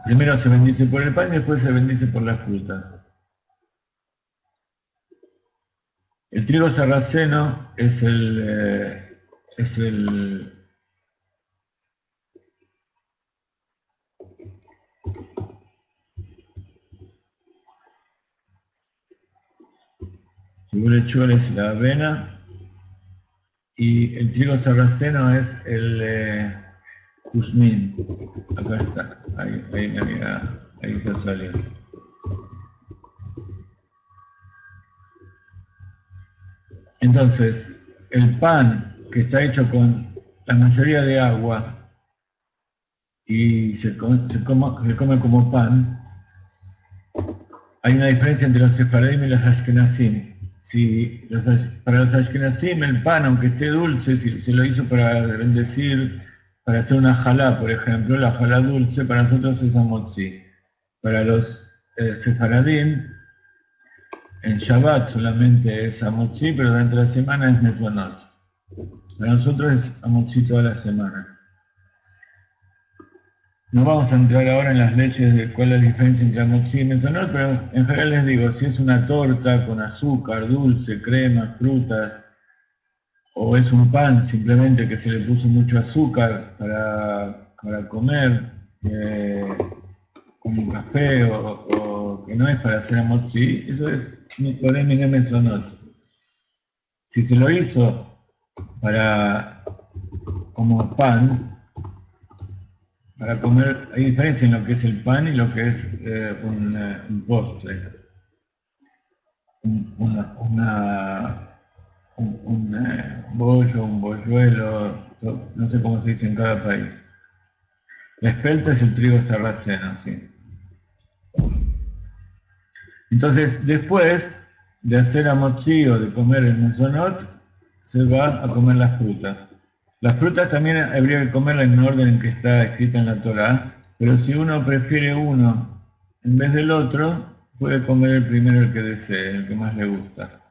Primero se bendice por el pan y después se bendice por las frutas. El trigo sarraceno es el Shibolet es la avena y el trigo sarraceno es el juzmín. Acá está, ahí ya salió. Entonces, el pan que está hecho con la mayoría de agua y se come como pan, hay una diferencia entre los sefaredim y los ashkenazim. si para los ashkenazim el pan, aunque esté dulce, si se lo hizo para bendecir, para hacer una jalá, por ejemplo, la jalá dulce para nosotros es hamotzi. Para los sefaradim, en Shabbat solamente es hamotzi, pero dentro de la semana es mezonot. Para nosotros es hamotzi toda la semana. No vamos a entrar ahora en las leyes de cuál es la diferencia entre hamotzi y mezonot, pero en general les digo, si es una torta con azúcar, dulce, crema, frutas, o es un pan simplemente que se le puso mucho azúcar para comer, con un café, o que no es para hacer hamotzi, eso es Nicolé Miné Mezonot. Si se lo hizo como pan, para comer, hay diferencia en lo que es el pan y lo que es un postre. Un bollo, un bolluelo, no sé cómo se dice en cada país. La espelta es el trigo sarraceno, sí. Entonces, después de hacer hamotzi o de comer el mezonot, se va a comer las frutas. Las frutas también habría que comerlas en el orden en que está escrita en la Torá, pero si uno prefiere uno en vez del otro, puede comer el primero, el que desee, el que más le gusta.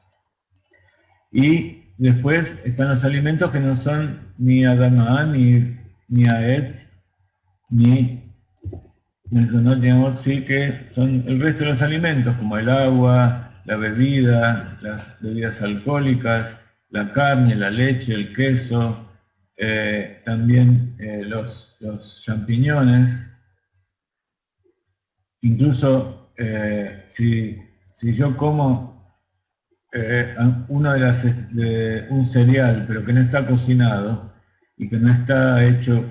Y después están los alimentos que no son ni adamá, ni aetz, ni mezonot ni hamotzi, que son el resto de los alimentos, como el agua, la bebida, las bebidas alcohólicas, la carne, la leche, el queso, también los champiñones. Incluso si yo como uno de un cereal, pero que no está cocinado y que no está hecho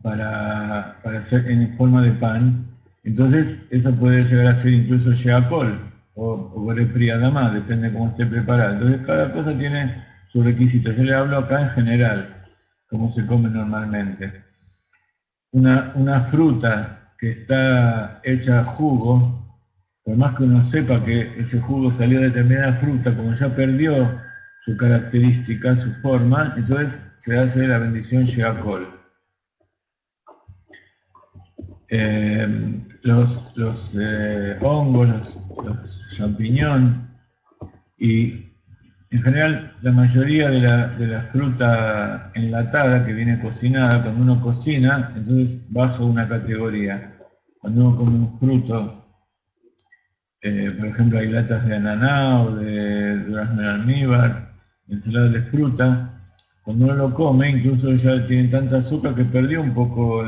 para hacer en forma de pan, entonces eso puede llegar a ser incluso sheakol o borepri adamá, depende de cómo esté preparado. Entonces cada cosa tiene sus requisitos. Yo le hablo acá en general, como se come normalmente. Una fruta que está hecha jugo, por más que uno sepa que ese jugo salió de determinada fruta, como ya perdió su característica, su forma, entonces se hace la bendición sheakol. Los hongos, los champiñones y en general la mayoría de la fruta enlatada que viene cocinada, cuando uno cocina, entonces baja una categoría. Cuando uno come un fruto, por ejemplo hay latas de ananá o de durazno en almíbar, ensaladas de fruta, cuando uno lo come incluso ya tiene tanta azúcar que perdió un poco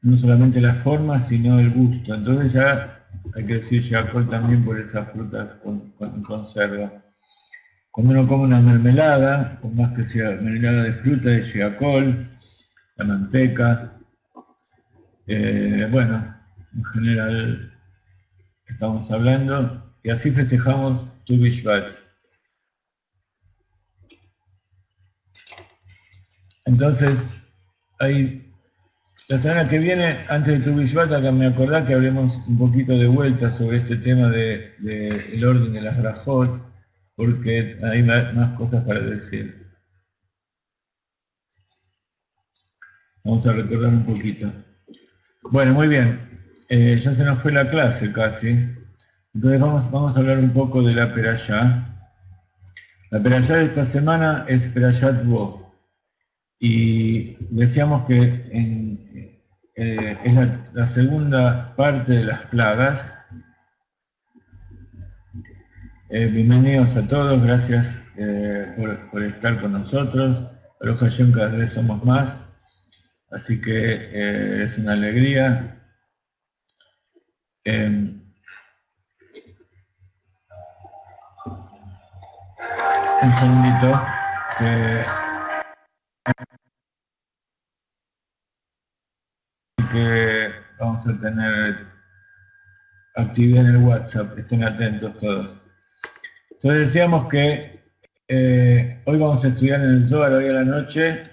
no solamente la forma, sino el gusto. Entonces ya hay que decir sheakol también por esas frutas con conserva. Cuando uno come una mermelada, por más que sea mermelada de fruta, es sheakol, la manteca. Bueno, en general estamos hablando, y así festejamos Tu Bishvat. Entonces, la semana que viene, antes de Tu Bishvat, acá me acordá que hablemos un poquito de vuelta sobre este tema del orden de las brajot, porque hay más cosas para decir. Vamos a recordar un poquito. Bueno, muy bien. Ya se nos fue la clase casi. Entonces vamos a hablar un poco de la Perashá. La Perashá de esta semana es Perashat Bo. Y decíamos que es la segunda parte de las plagas. Bienvenidos a todos, gracias por estar con nosotros. Baruch Hashem, cada vez somos más, así que es una alegría. Un segundito. Que vamos a tener actividad en el WhatsApp, estén atentos todos. Entonces decíamos que hoy vamos a estudiar en el Zohar, hoy a la noche,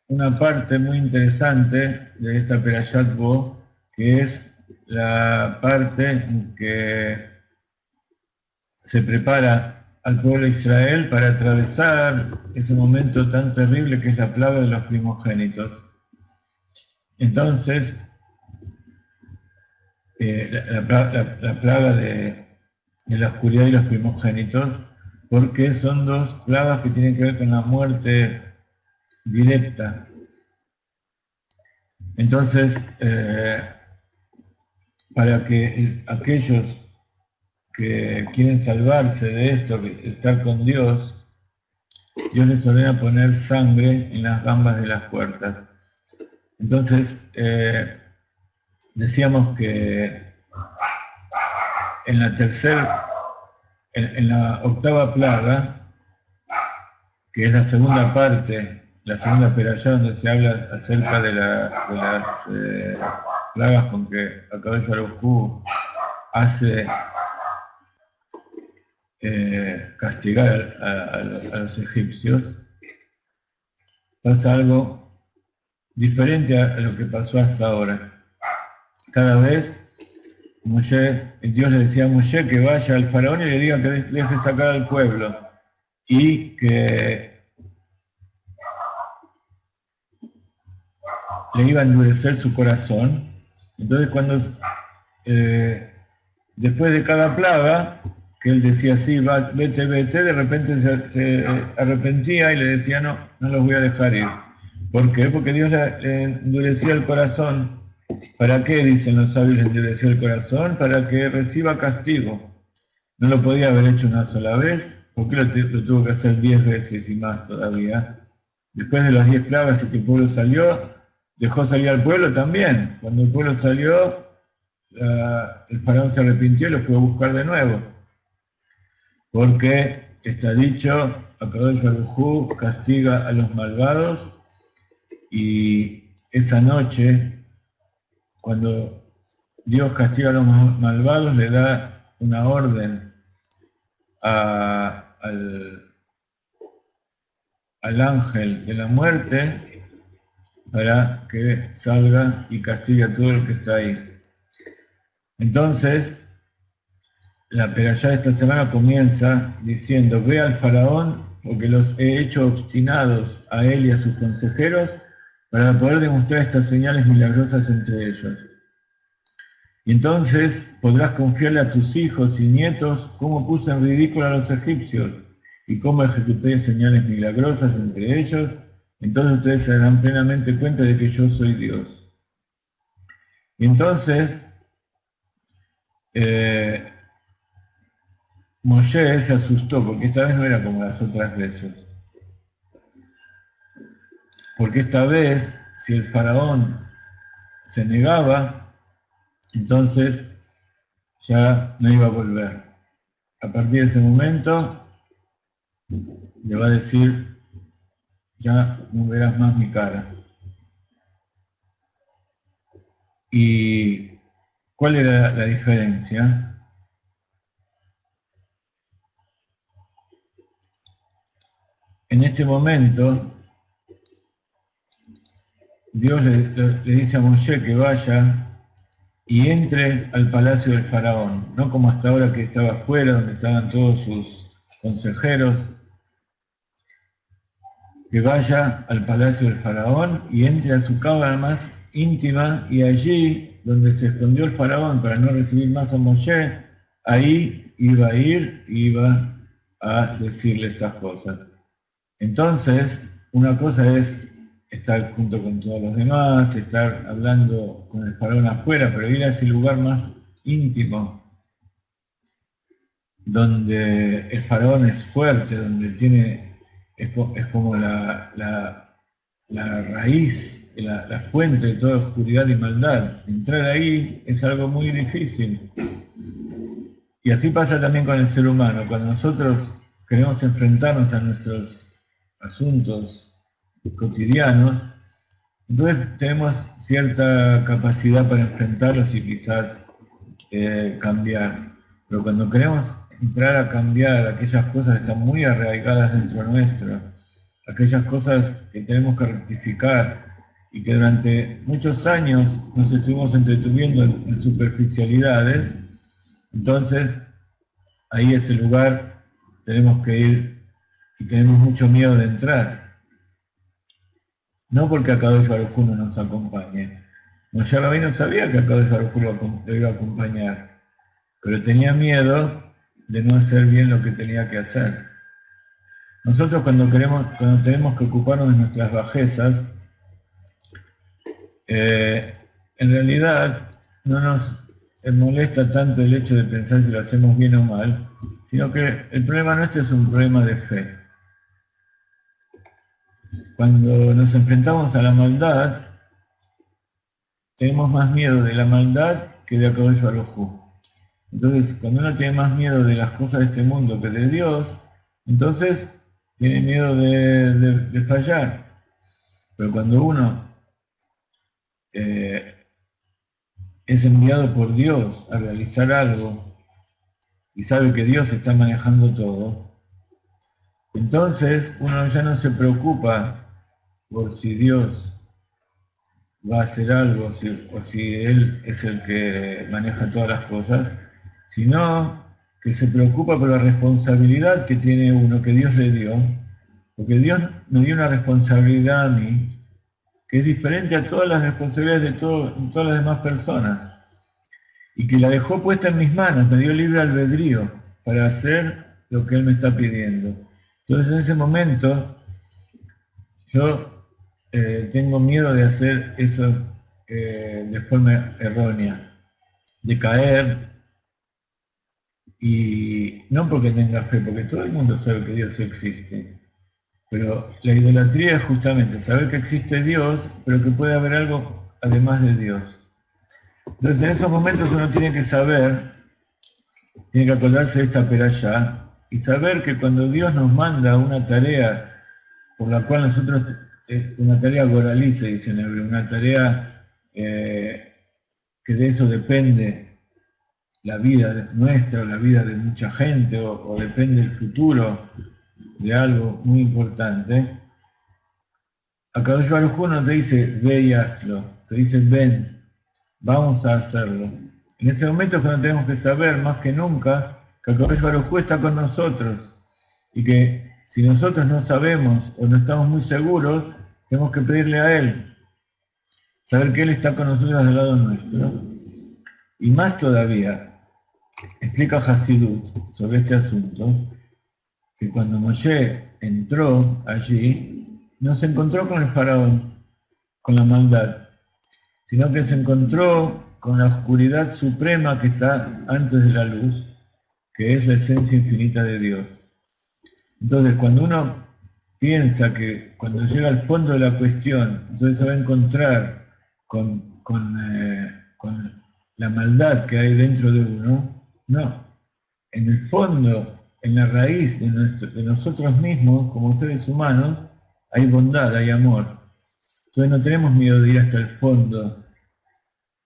una parte muy interesante de esta Perashat Bo, que es la parte en que se prepara al pueblo de Israel para atravesar ese momento tan terrible que es la plaga de los primogénitos. Entonces, la plaga de la oscuridad y los primogénitos, porque son dos plagas que tienen que ver con la muerte directa. Entonces, para que aquellos que quieren salvarse de esto, de estar con Dios, Dios les ordena poner sangre en las gambas de las puertas. Entonces, decíamos que en la octava plaga, que es la segunda parte, la segunda perashá, donde se habla acerca de las plagas con que Akadosh Baruj Hu hace castigar a los egipcios, pasa algo diferente a lo que pasó hasta ahora. Cada vez Dios le decía a Moshe que vaya al faraón y le diga que deje sacar al pueblo y que le iba a endurecer su corazón. Entonces después de cada plaga, que él decía sí, vete, de repente se arrepentía y le decía no los voy a dejar ir. ¿Por qué? Porque Dios le endurecía el corazón. ¿Para qué, dicen los sabios, le endureció el corazón? Para que reciba castigo. No lo podía haber hecho una sola vez, porque lo tuvo que hacer 10 veces y más todavía. Después de las 10 plagas y que el pueblo salió, dejó salir al pueblo también. Cuando el pueblo salió, el faraón se arrepintió y lo fue a buscar de nuevo. Porque está dicho, Akadosh Baruj Hu castiga a los malvados, y esa noche, cuando Dios castiga a los malvados, le da una orden al ángel de la muerte para que salga y castigue a todo el que está ahí. Entonces, la perashá de esta semana comienza diciendo: ve al faraón, porque los he hecho obstinados a él y a sus consejeros para poder demostrar estas señales milagrosas entre ellos. Y entonces podrás confiarle a tus hijos y nietos cómo puse en ridículo a los egipcios y cómo ejecuté señales milagrosas entre ellos. Entonces ustedes se darán plenamente cuenta de que yo soy Dios. Y entonces Moshe se asustó, porque esta vez no era como las otras veces. Porque esta vez, si el faraón se negaba, entonces ya no iba a volver. A partir de ese momento le va a decir: ya no verás más mi cara. ¿Y cuál era la diferencia? En este momento, Dios le dice a Moshe que vaya y entre al palacio del faraón, no como hasta ahora que estaba afuera, donde estaban todos sus consejeros, que vaya al palacio del faraón y entre a su cámara más íntima, y allí, donde se escondió el faraón para no recibir más a Moshe, ahí iba a ir y iba a decirle estas cosas. Entonces, una cosa es estar junto con todos los demás, estar hablando con el faraón afuera, pero ir a ese lugar más íntimo, donde el faraón es fuerte, donde es como la raíz, la fuente de toda oscuridad y maldad. Entrar ahí es algo muy difícil. Y así pasa también con el ser humano. Cuando nosotros queremos enfrentarnos a nuestros asuntos cotidianos, entonces tenemos cierta capacidad para enfrentarlos y quizás cambiar. Pero cuando queremos entrar a cambiar aquellas cosas que están muy arraigadas dentro nuestro, aquellas cosas que tenemos que rectificar y que durante muchos años nos estuvimos entretuviendo en superficialidades, entonces ahí ese lugar tenemos que ir y tenemos mucho miedo de entrar. No porque Akadosh Baruj Hu no nos acompañe. Moshe Rabbeinu sabía que Akadosh Baruj Hu lo iba a acompañar, pero tenía miedo de no hacer bien lo que tenía que hacer. Nosotros cuando tenemos que ocuparnos de nuestras bajezas, en realidad no nos molesta tanto el hecho de pensar si lo hacemos bien o mal, sino que el problema nuestro es un problema de fe. Cuando nos enfrentamos a la maldad, tenemos más miedo de la maldad que de Akadosh Baruj Hu. Entonces, cuando uno tiene más miedo de las cosas de este mundo que de Dios, entonces tiene miedo de fallar. Pero cuando uno es enviado por Dios a realizar algo y sabe que Dios está manejando todo, entonces uno ya no se preocupa por si Dios va a hacer algo o si Él es el que maneja todas las cosas, sino que se preocupa por la responsabilidad que tiene uno, que Dios le dio, porque Dios me dio una responsabilidad a mí, que es diferente a todas las responsabilidades de todas las demás personas, y que la dejó puesta en mis manos, me dio libre albedrío para hacer lo que Él me está pidiendo. Entonces en ese momento yo tengo miedo de hacer eso de forma errónea, de caer, y no porque tenga fe, porque todo el mundo sabe que Dios existe, pero la idolatría es justamente saber que existe Dios, pero que puede haber algo además de Dios. Entonces en esos momentos uno tiene que saber, tiene que acordarse de esta perashá, y saber que cuando Dios nos manda una tarea por la cual nosotros, una tarea goralí se dice en hebreo, una tarea que de eso depende la vida nuestra, la vida de mucha gente, o depende el futuro de algo muy importante, Akadosh Baruj Hu no te dice ve y hazlo, te dice ven, vamos a hacerlo. En ese momento es cuando tenemos que saber más que nunca que Akadosh Baruj Hu está con nosotros y que si nosotros no sabemos o no estamos muy seguros, tenemos que pedirle a Él, saber que Él está con nosotros del lado nuestro. Y más todavía, explica Hasidut sobre este asunto, que cuando Moshe entró allí, no se encontró con el faraón, con la maldad, sino que se encontró con la oscuridad suprema que está antes de la luz, que es la esencia infinita de Dios. Entonces, cuando uno piensa que cuando llega al fondo de la cuestión, entonces se va a encontrar con la maldad que hay dentro de uno, no. En el fondo, en la raíz de nosotros mismos, como seres humanos, hay bondad, hay amor. Entonces no tenemos miedo de ir hasta el fondo,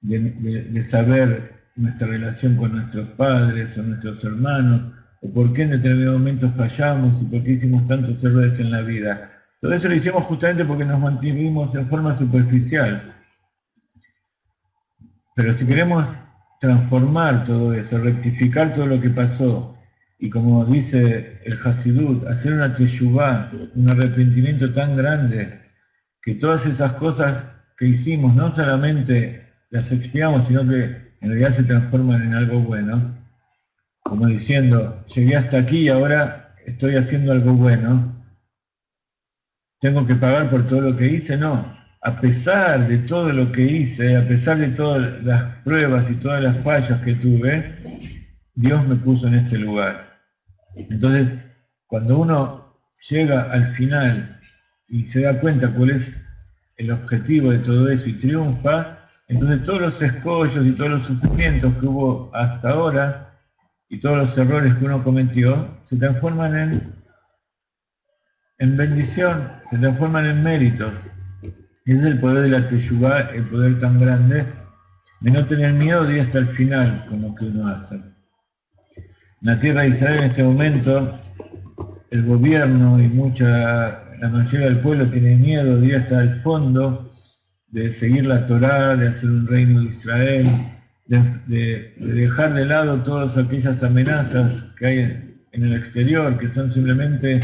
de saber nuestra relación con nuestros padres o nuestros hermanos, o por qué en determinados momentos fallamos y por qué hicimos tantos errores en la vida. Todo eso lo hicimos justamente porque nos mantuvimos en forma superficial. Pero si queremos transformar todo eso, rectificar todo lo que pasó, y como dice el Hasidut, hacer una teshuvá, un arrepentimiento tan grande, que todas esas cosas que hicimos no solamente las expiamos, sino que en realidad se transforman en algo bueno, como diciendo, llegué hasta aquí y ahora estoy haciendo algo bueno, tengo que pagar por todo lo que hice, no. A pesar de todo lo que hice, a pesar de todas las pruebas y todas las fallas que tuve, Dios me puso en este lugar. Entonces, cuando uno llega al final y se da cuenta cuál es el objetivo de todo eso y triunfa, entonces todos los escollos y todos los sufrimientos que hubo hasta ahora y todos los errores que uno cometió se transforman en bendición, se transforman en méritos. Y ese es el poder de la teshuvá, el poder tan grande de no tener miedo de ir hasta el final con lo que uno hace. En la tierra de Israel en este momento, el gobierno y la mayoría del pueblo tiene miedo de ir hasta el fondo, de seguir la Torá, de hacer un reino de Israel, de dejar de lado todas aquellas amenazas que hay en el exterior, que son simplemente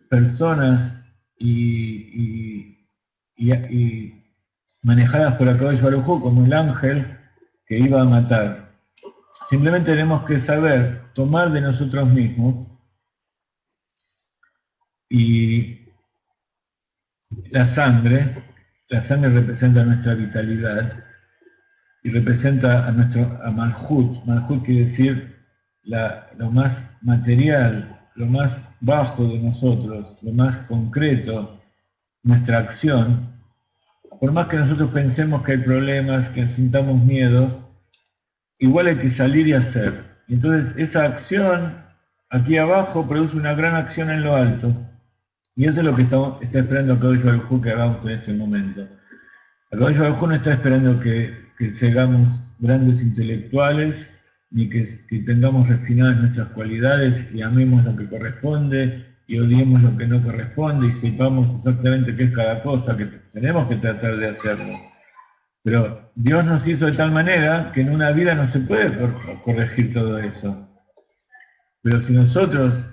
personas y manejadas por Akadosh Baruj Hu como el ángel que iba a matar. Simplemente tenemos que saber tomar de nosotros mismos y la sangre representa nuestra vitalidad y representa a Malhut. Malhut quiere decir lo más material, lo más bajo de nosotros, lo más concreto, nuestra acción. Por más que nosotros pensemos que hay problemas, que sintamos miedo, igual hay que salir y hacer. Entonces esa acción aquí abajo produce una gran acción en lo alto. Y eso es lo que está esperando Akadosh Baruj Hu que hagamos en este momento. Akadosh Baruj Hu no está esperando que seamos grandes intelectuales, ni que tengamos refinadas nuestras cualidades y amemos lo que corresponde y odiemos lo que no corresponde y sepamos exactamente qué es cada cosa, que tenemos que tratar de hacerlo. Pero Dios nos hizo de tal manera que en una vida no se puede corregir todo eso. Pero si nosotros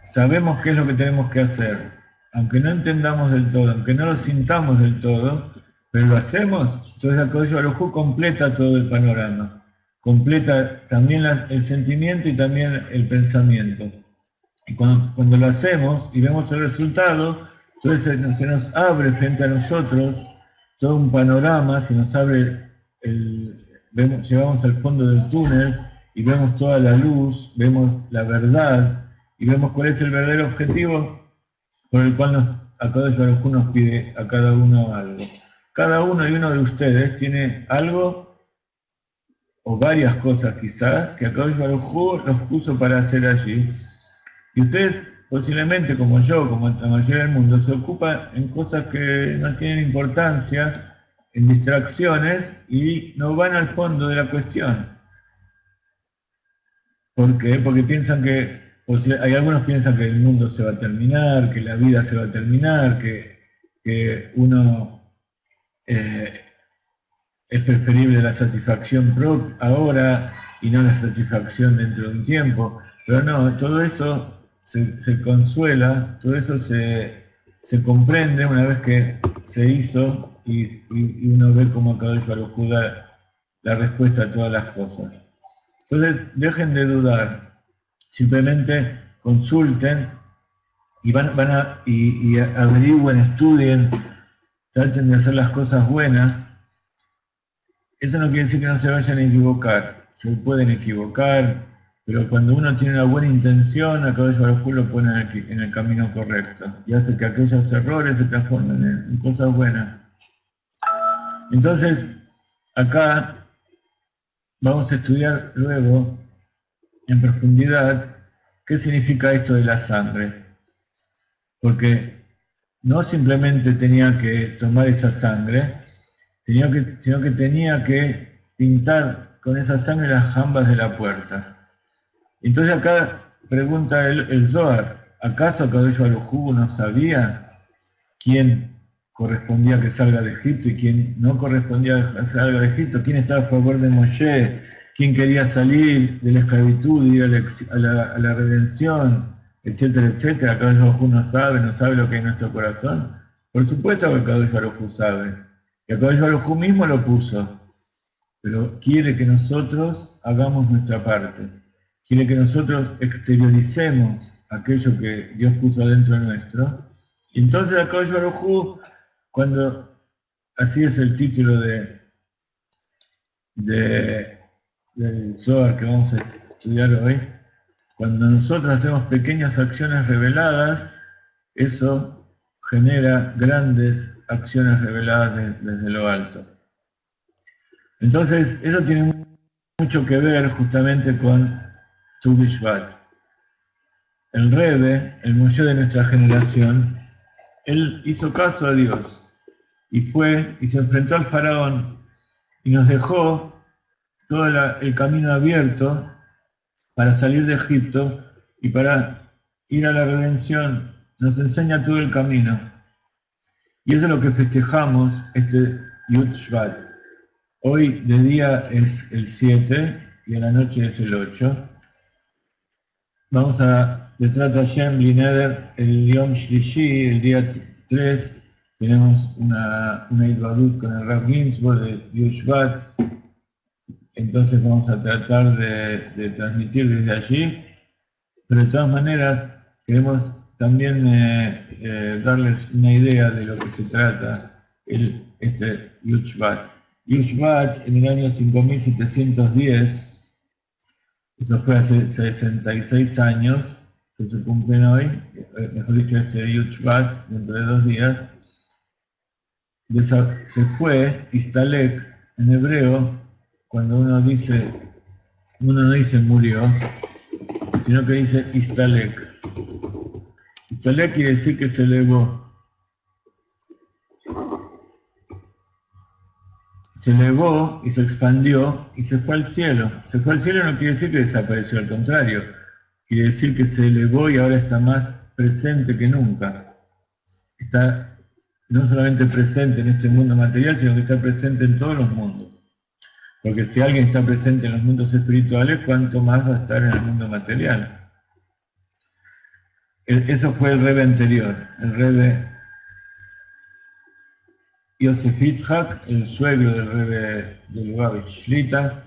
sabemos qué es lo que tenemos que hacer, aunque no entendamos del todo, aunque no lo sintamos del todo, pero lo hacemos, entonces Akadosh Baruj Hu completa todo el panorama, completa también el sentimiento y también el pensamiento. Y cuando lo hacemos y vemos el resultado, entonces se nos abre frente a nosotros todo un panorama, se nos abre, llegamos al fondo del túnel y vemos toda la luz, vemos la verdad y vemos cuál es el verdadero objetivo por el cual Akadosh Baruj Hu nos pide a cada uno algo. Cada uno y uno de ustedes tiene algo o varias cosas quizás que Akadosh Baruj Hu los puso para hacer allí. Y ustedes posiblemente, como yo, como la mayoría del mundo, se ocupan en cosas que no tienen importancia, en distracciones y no van al fondo de la cuestión. ¿Por qué? Porque piensan hay algunos piensan que el mundo se va a terminar, que la vida se va a terminar, que uno es preferible la satisfacción ahora y no la satisfacción dentro de un tiempo. Pero no, todo eso se consuela, todo eso se comprende una vez que se hizo y uno ve cómo Akadosh Baruj Hu da la respuesta a todas las cosas. Entonces, dejen de dudar, simplemente consulten y y averigüen, estudien, traten de hacer las cosas buenas. Eso no quiere decir que no se vayan a equivocar, se pueden equivocar, pero cuando uno tiene una buena intención, Akadosh Baruj Hu lo pone en el camino correcto y hace que aquellos errores se transformen en cosas buenas. Entonces, acá vamos a estudiar luego en profundidad qué significa esto de la sangre, porque no simplemente tenía que tomar esa sangre, sino que tenía que pintar con esa sangre las jambas de la puerta. Entonces acá pregunta el Zohar, ¿acaso Akadosh Baruj Hu no sabía quién correspondía a que salga de Egipto y quién no correspondía a que salga de Egipto? ¿Quién estaba a favor de Moshe? ¿Quién quería salir de la esclavitud y ir a la redención? Etcétera, etcétera. Akadosh Baruj Hu no sabe lo que hay en nuestro corazón. Por supuesto que Akadosh Baruj Hu sabe. Y Akadosh Baruj Hu mismo lo puso. Pero quiere que nosotros hagamos nuestra parte. Quiere que nosotros exterioricemos aquello que Dios puso dentro nuestro. Y entonces Akadosh Baruj Hu, así es el título del Zohar que vamos a estudiar hoy, cuando nosotros hacemos pequeñas acciones reveladas, eso genera grandes acciones reveladas desde lo alto. Entonces, eso tiene mucho que ver justamente con Tu Bishvat. El Rebbe, el Moshe de nuestra generación, él hizo caso a Dios y fue y se enfrentó al faraón y nos dejó todo el camino abierto para salir de Egipto y para ir a la redención. Nos enseña todo el camino. Y eso es lo que festejamos este Yud Shvat. Hoy de día es el 7 y a la noche es el 8. Vamos a Bezrat Hashem Blineder el Yom Shlishi, el día 3. Tenemos una Idvadut con el Rav Ginsburg de Yushvat. Entonces vamos a tratar de transmitir desde allí. Pero de todas maneras, queremos también darles una idea de lo que se trata este Yushvat. Yushvat en el año 5710, eso fue hace 66 años que se cumplen hoy, mejor dicho este Yushvat, dentro de 2 días, se fue Istalek en hebreo, cuando uno no dice murió, sino que dice Istalek. Istalek quiere decir que se elevó. Se elevó y se expandió y se fue al cielo. Se fue al cielo no quiere decir que desapareció, al contrario. Quiere decir que se elevó y ahora está más presente que nunca. Está no solamente presente en este mundo material, sino que está presente en todos los mundos. Porque si alguien está presente en los mundos espirituales, ¿cuánto más va a estar en el mundo material? Eso fue el Rebbe anterior, el Rebbe Yosef Yitzhak, el suegro del Rebbe de Lubavitch Shlita,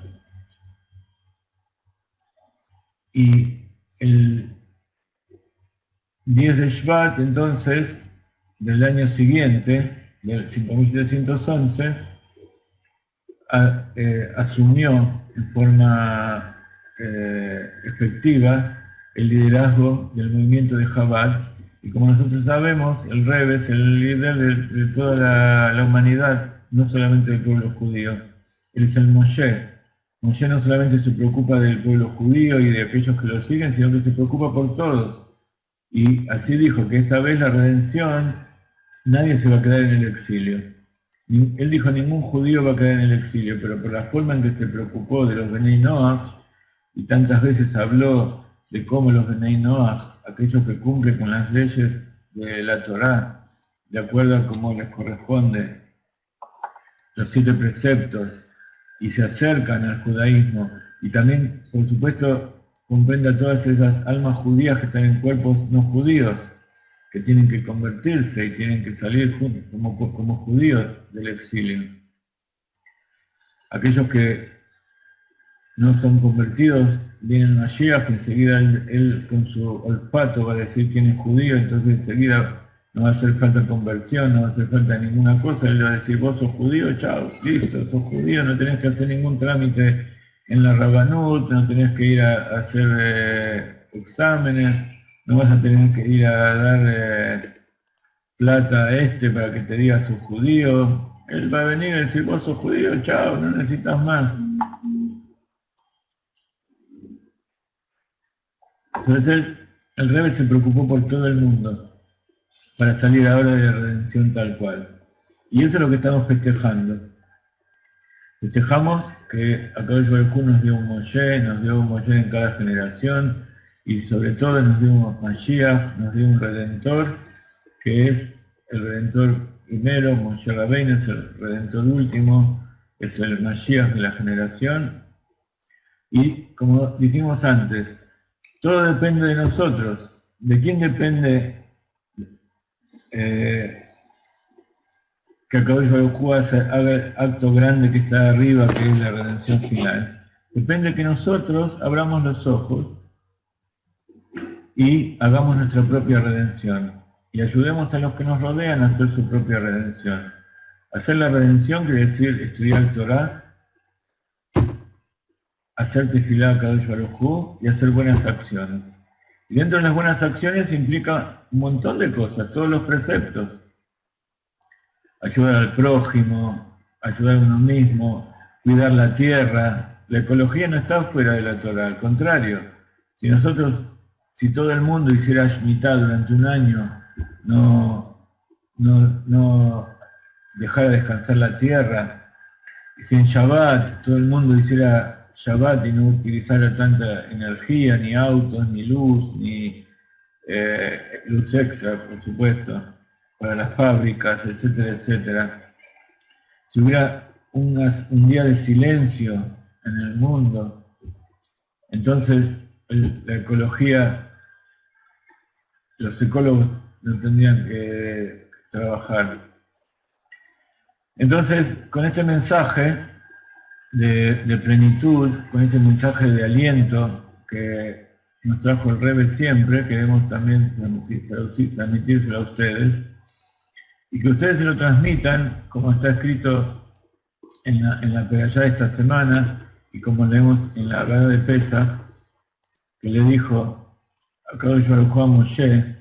y el 10 de Shvat, entonces, del año siguiente, del 5711, asumió en forma efectiva el liderazgo del movimiento de Chabad. Y como nosotros sabemos, el Rebbe es el líder de toda la humanidad, no solamente del pueblo judío. Él es el Moshe. Moshe no solamente se preocupa del pueblo judío y de aquellos que lo siguen, sino que se preocupa por todos. Y así dijo que esta vez la redención, nadie se va a quedar en el exilio. Él dijo, ningún judío va a quedar en el exilio, pero por la forma en que se preocupó de los Benei Noach, y tantas veces habló de cómo los Benei Noach, aquellos que cumplen con las leyes de la Torá, de acuerdo a cómo les corresponde, los 7 preceptos, y se acercan al judaísmo, y también, por supuesto, comprende a todas esas almas judías que están en cuerpos no judíos, que tienen que convertirse y tienen que salir como judíos del exilio. Aquellos que no son convertidos, vienen Mashiach, enseguida él con su olfato va a decir quién es judío, entonces enseguida no va a hacer falta conversión, no va a hacer falta ninguna cosa, él va a decir, vos sos judío, chao, listo, sos judío, no tenés que hacer ningún trámite en la Rabanut, no tenés que ir a hacer exámenes, no vas a tener que ir a dar plata a para que te diga sos judío, él va a venir a decir, vos sos judío, chao, no necesitas más. Entonces el Rebbe se preocupó por todo el mundo para salir ahora de la redención tal cual. Y eso es lo que estamos festejando. Festejamos que Akadosh Baruj Hu nos dio un Moshe en cada generación, y sobre todo nos dio un Mashiach, nos dio un Redentor, que es el Redentor primero, Moshe Rabbeinu es el Redentor último, es el Mashiach de la generación. Y como dijimos antes, todo depende de nosotros. ¿De quién depende que Akadosh Baruj Hu haga el acto grande que está arriba, que es la redención final? Depende de que nosotros abramos los ojos y hagamos nuestra propia redención. Y ayudemos a los que nos rodean a hacer su propia redención. Hacer la redención quiere decir estudiar Torah, hacer tefilá a Kadosh Baruj Hu y hacer buenas acciones. Y dentro de las buenas acciones implica un montón de cosas, todos los preceptos. Ayudar al prójimo, ayudar a uno mismo, cuidar la tierra. La ecología no está fuera de la Torah, al contrario. Si todo el mundo hiciera Shemitah durante un año, no dejara descansar la tierra, y si en Shabbat todo el mundo hiciera Shabbat y no utilizara tanta energía, ni autos, ni luz, ni luz extra, por supuesto, para las fábricas, etcétera, etcétera. Si hubiera un día de silencio en el mundo. Entonces, la ecología, los ecólogos no tendrían que trabajar. Entonces, con este mensaje de plenitud, con este mensaje de aliento que nos trajo el Rebbe siempre, queremos también transmitírselo a ustedes, y que ustedes se lo transmitan, como está escrito en la Perashá de esta semana, y como leemos en la Haggadah de Pesach, que le dijo a Kadosh Baruj Hu a Moshe,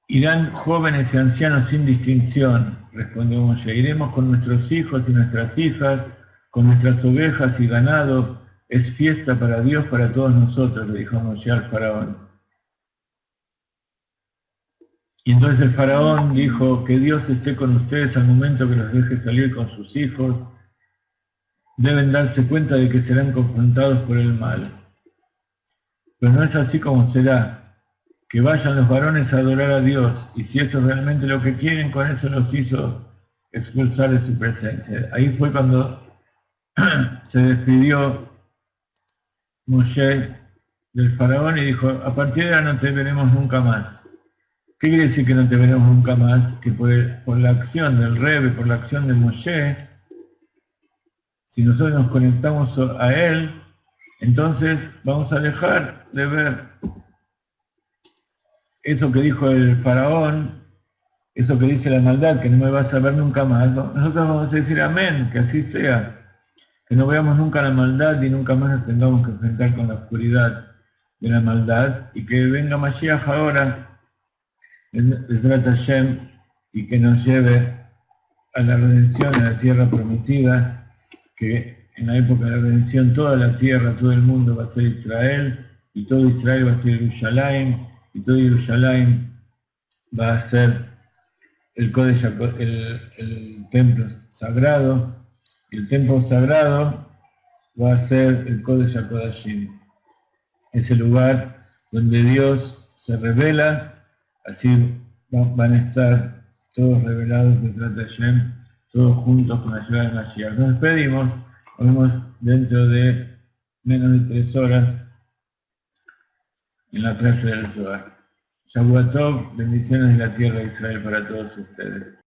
irán jóvenes y ancianos sin distinción, respondió Moshe, iremos con nuestros hijos y nuestras hijas, con nuestras ovejas y ganado, es fiesta para Dios, para todos nosotros, le dijo Moshe al faraón. Y entonces el faraón dijo, que Dios esté con ustedes al momento que los deje salir con sus hijos, deben darse cuenta de que serán confrontados por el mal. Pero no es así como será. Que vayan los varones a adorar a Dios, y si esto es realmente lo que quieren, con eso los hizo expulsar de su presencia. Ahí fue cuando se despidió Moshe del faraón y dijo, a partir de ahora no te veremos nunca más. ¿Qué quiere decir que no te veremos nunca más? Que por la acción del Rebbe, por la acción de Moshe, si nosotros nos conectamos a él, entonces vamos a dejar de ver eso que dijo el faraón, eso que dice la maldad, que no me vas a ver nunca más. Nosotros vamos a decir amén, que así sea, que no veamos nunca la maldad y nunca más nos tengamos que enfrentar con la oscuridad de la maldad, y que venga Mashiach ahora, Bezrat Hashem, y que nos lleve a la redención, a la tierra prometida, que en la época de la redención toda la tierra, todo el mundo va a ser Israel, y todo Israel va a ser Jerusalén, y todo Jerusalén va a ser el templo sagrado, y el templo sagrado va a ser el Kodesh HaKodashim, ese lugar donde Dios se revela, así van a estar todos revelados Bezrat Hashem, todos juntos con la ayuda de Mashiach. Nos despedimos, nos vemos dentro de menos de 3 horas en la clase del Zohar. Shavuot Tov, bendiciones de la tierra de Israel para todos ustedes.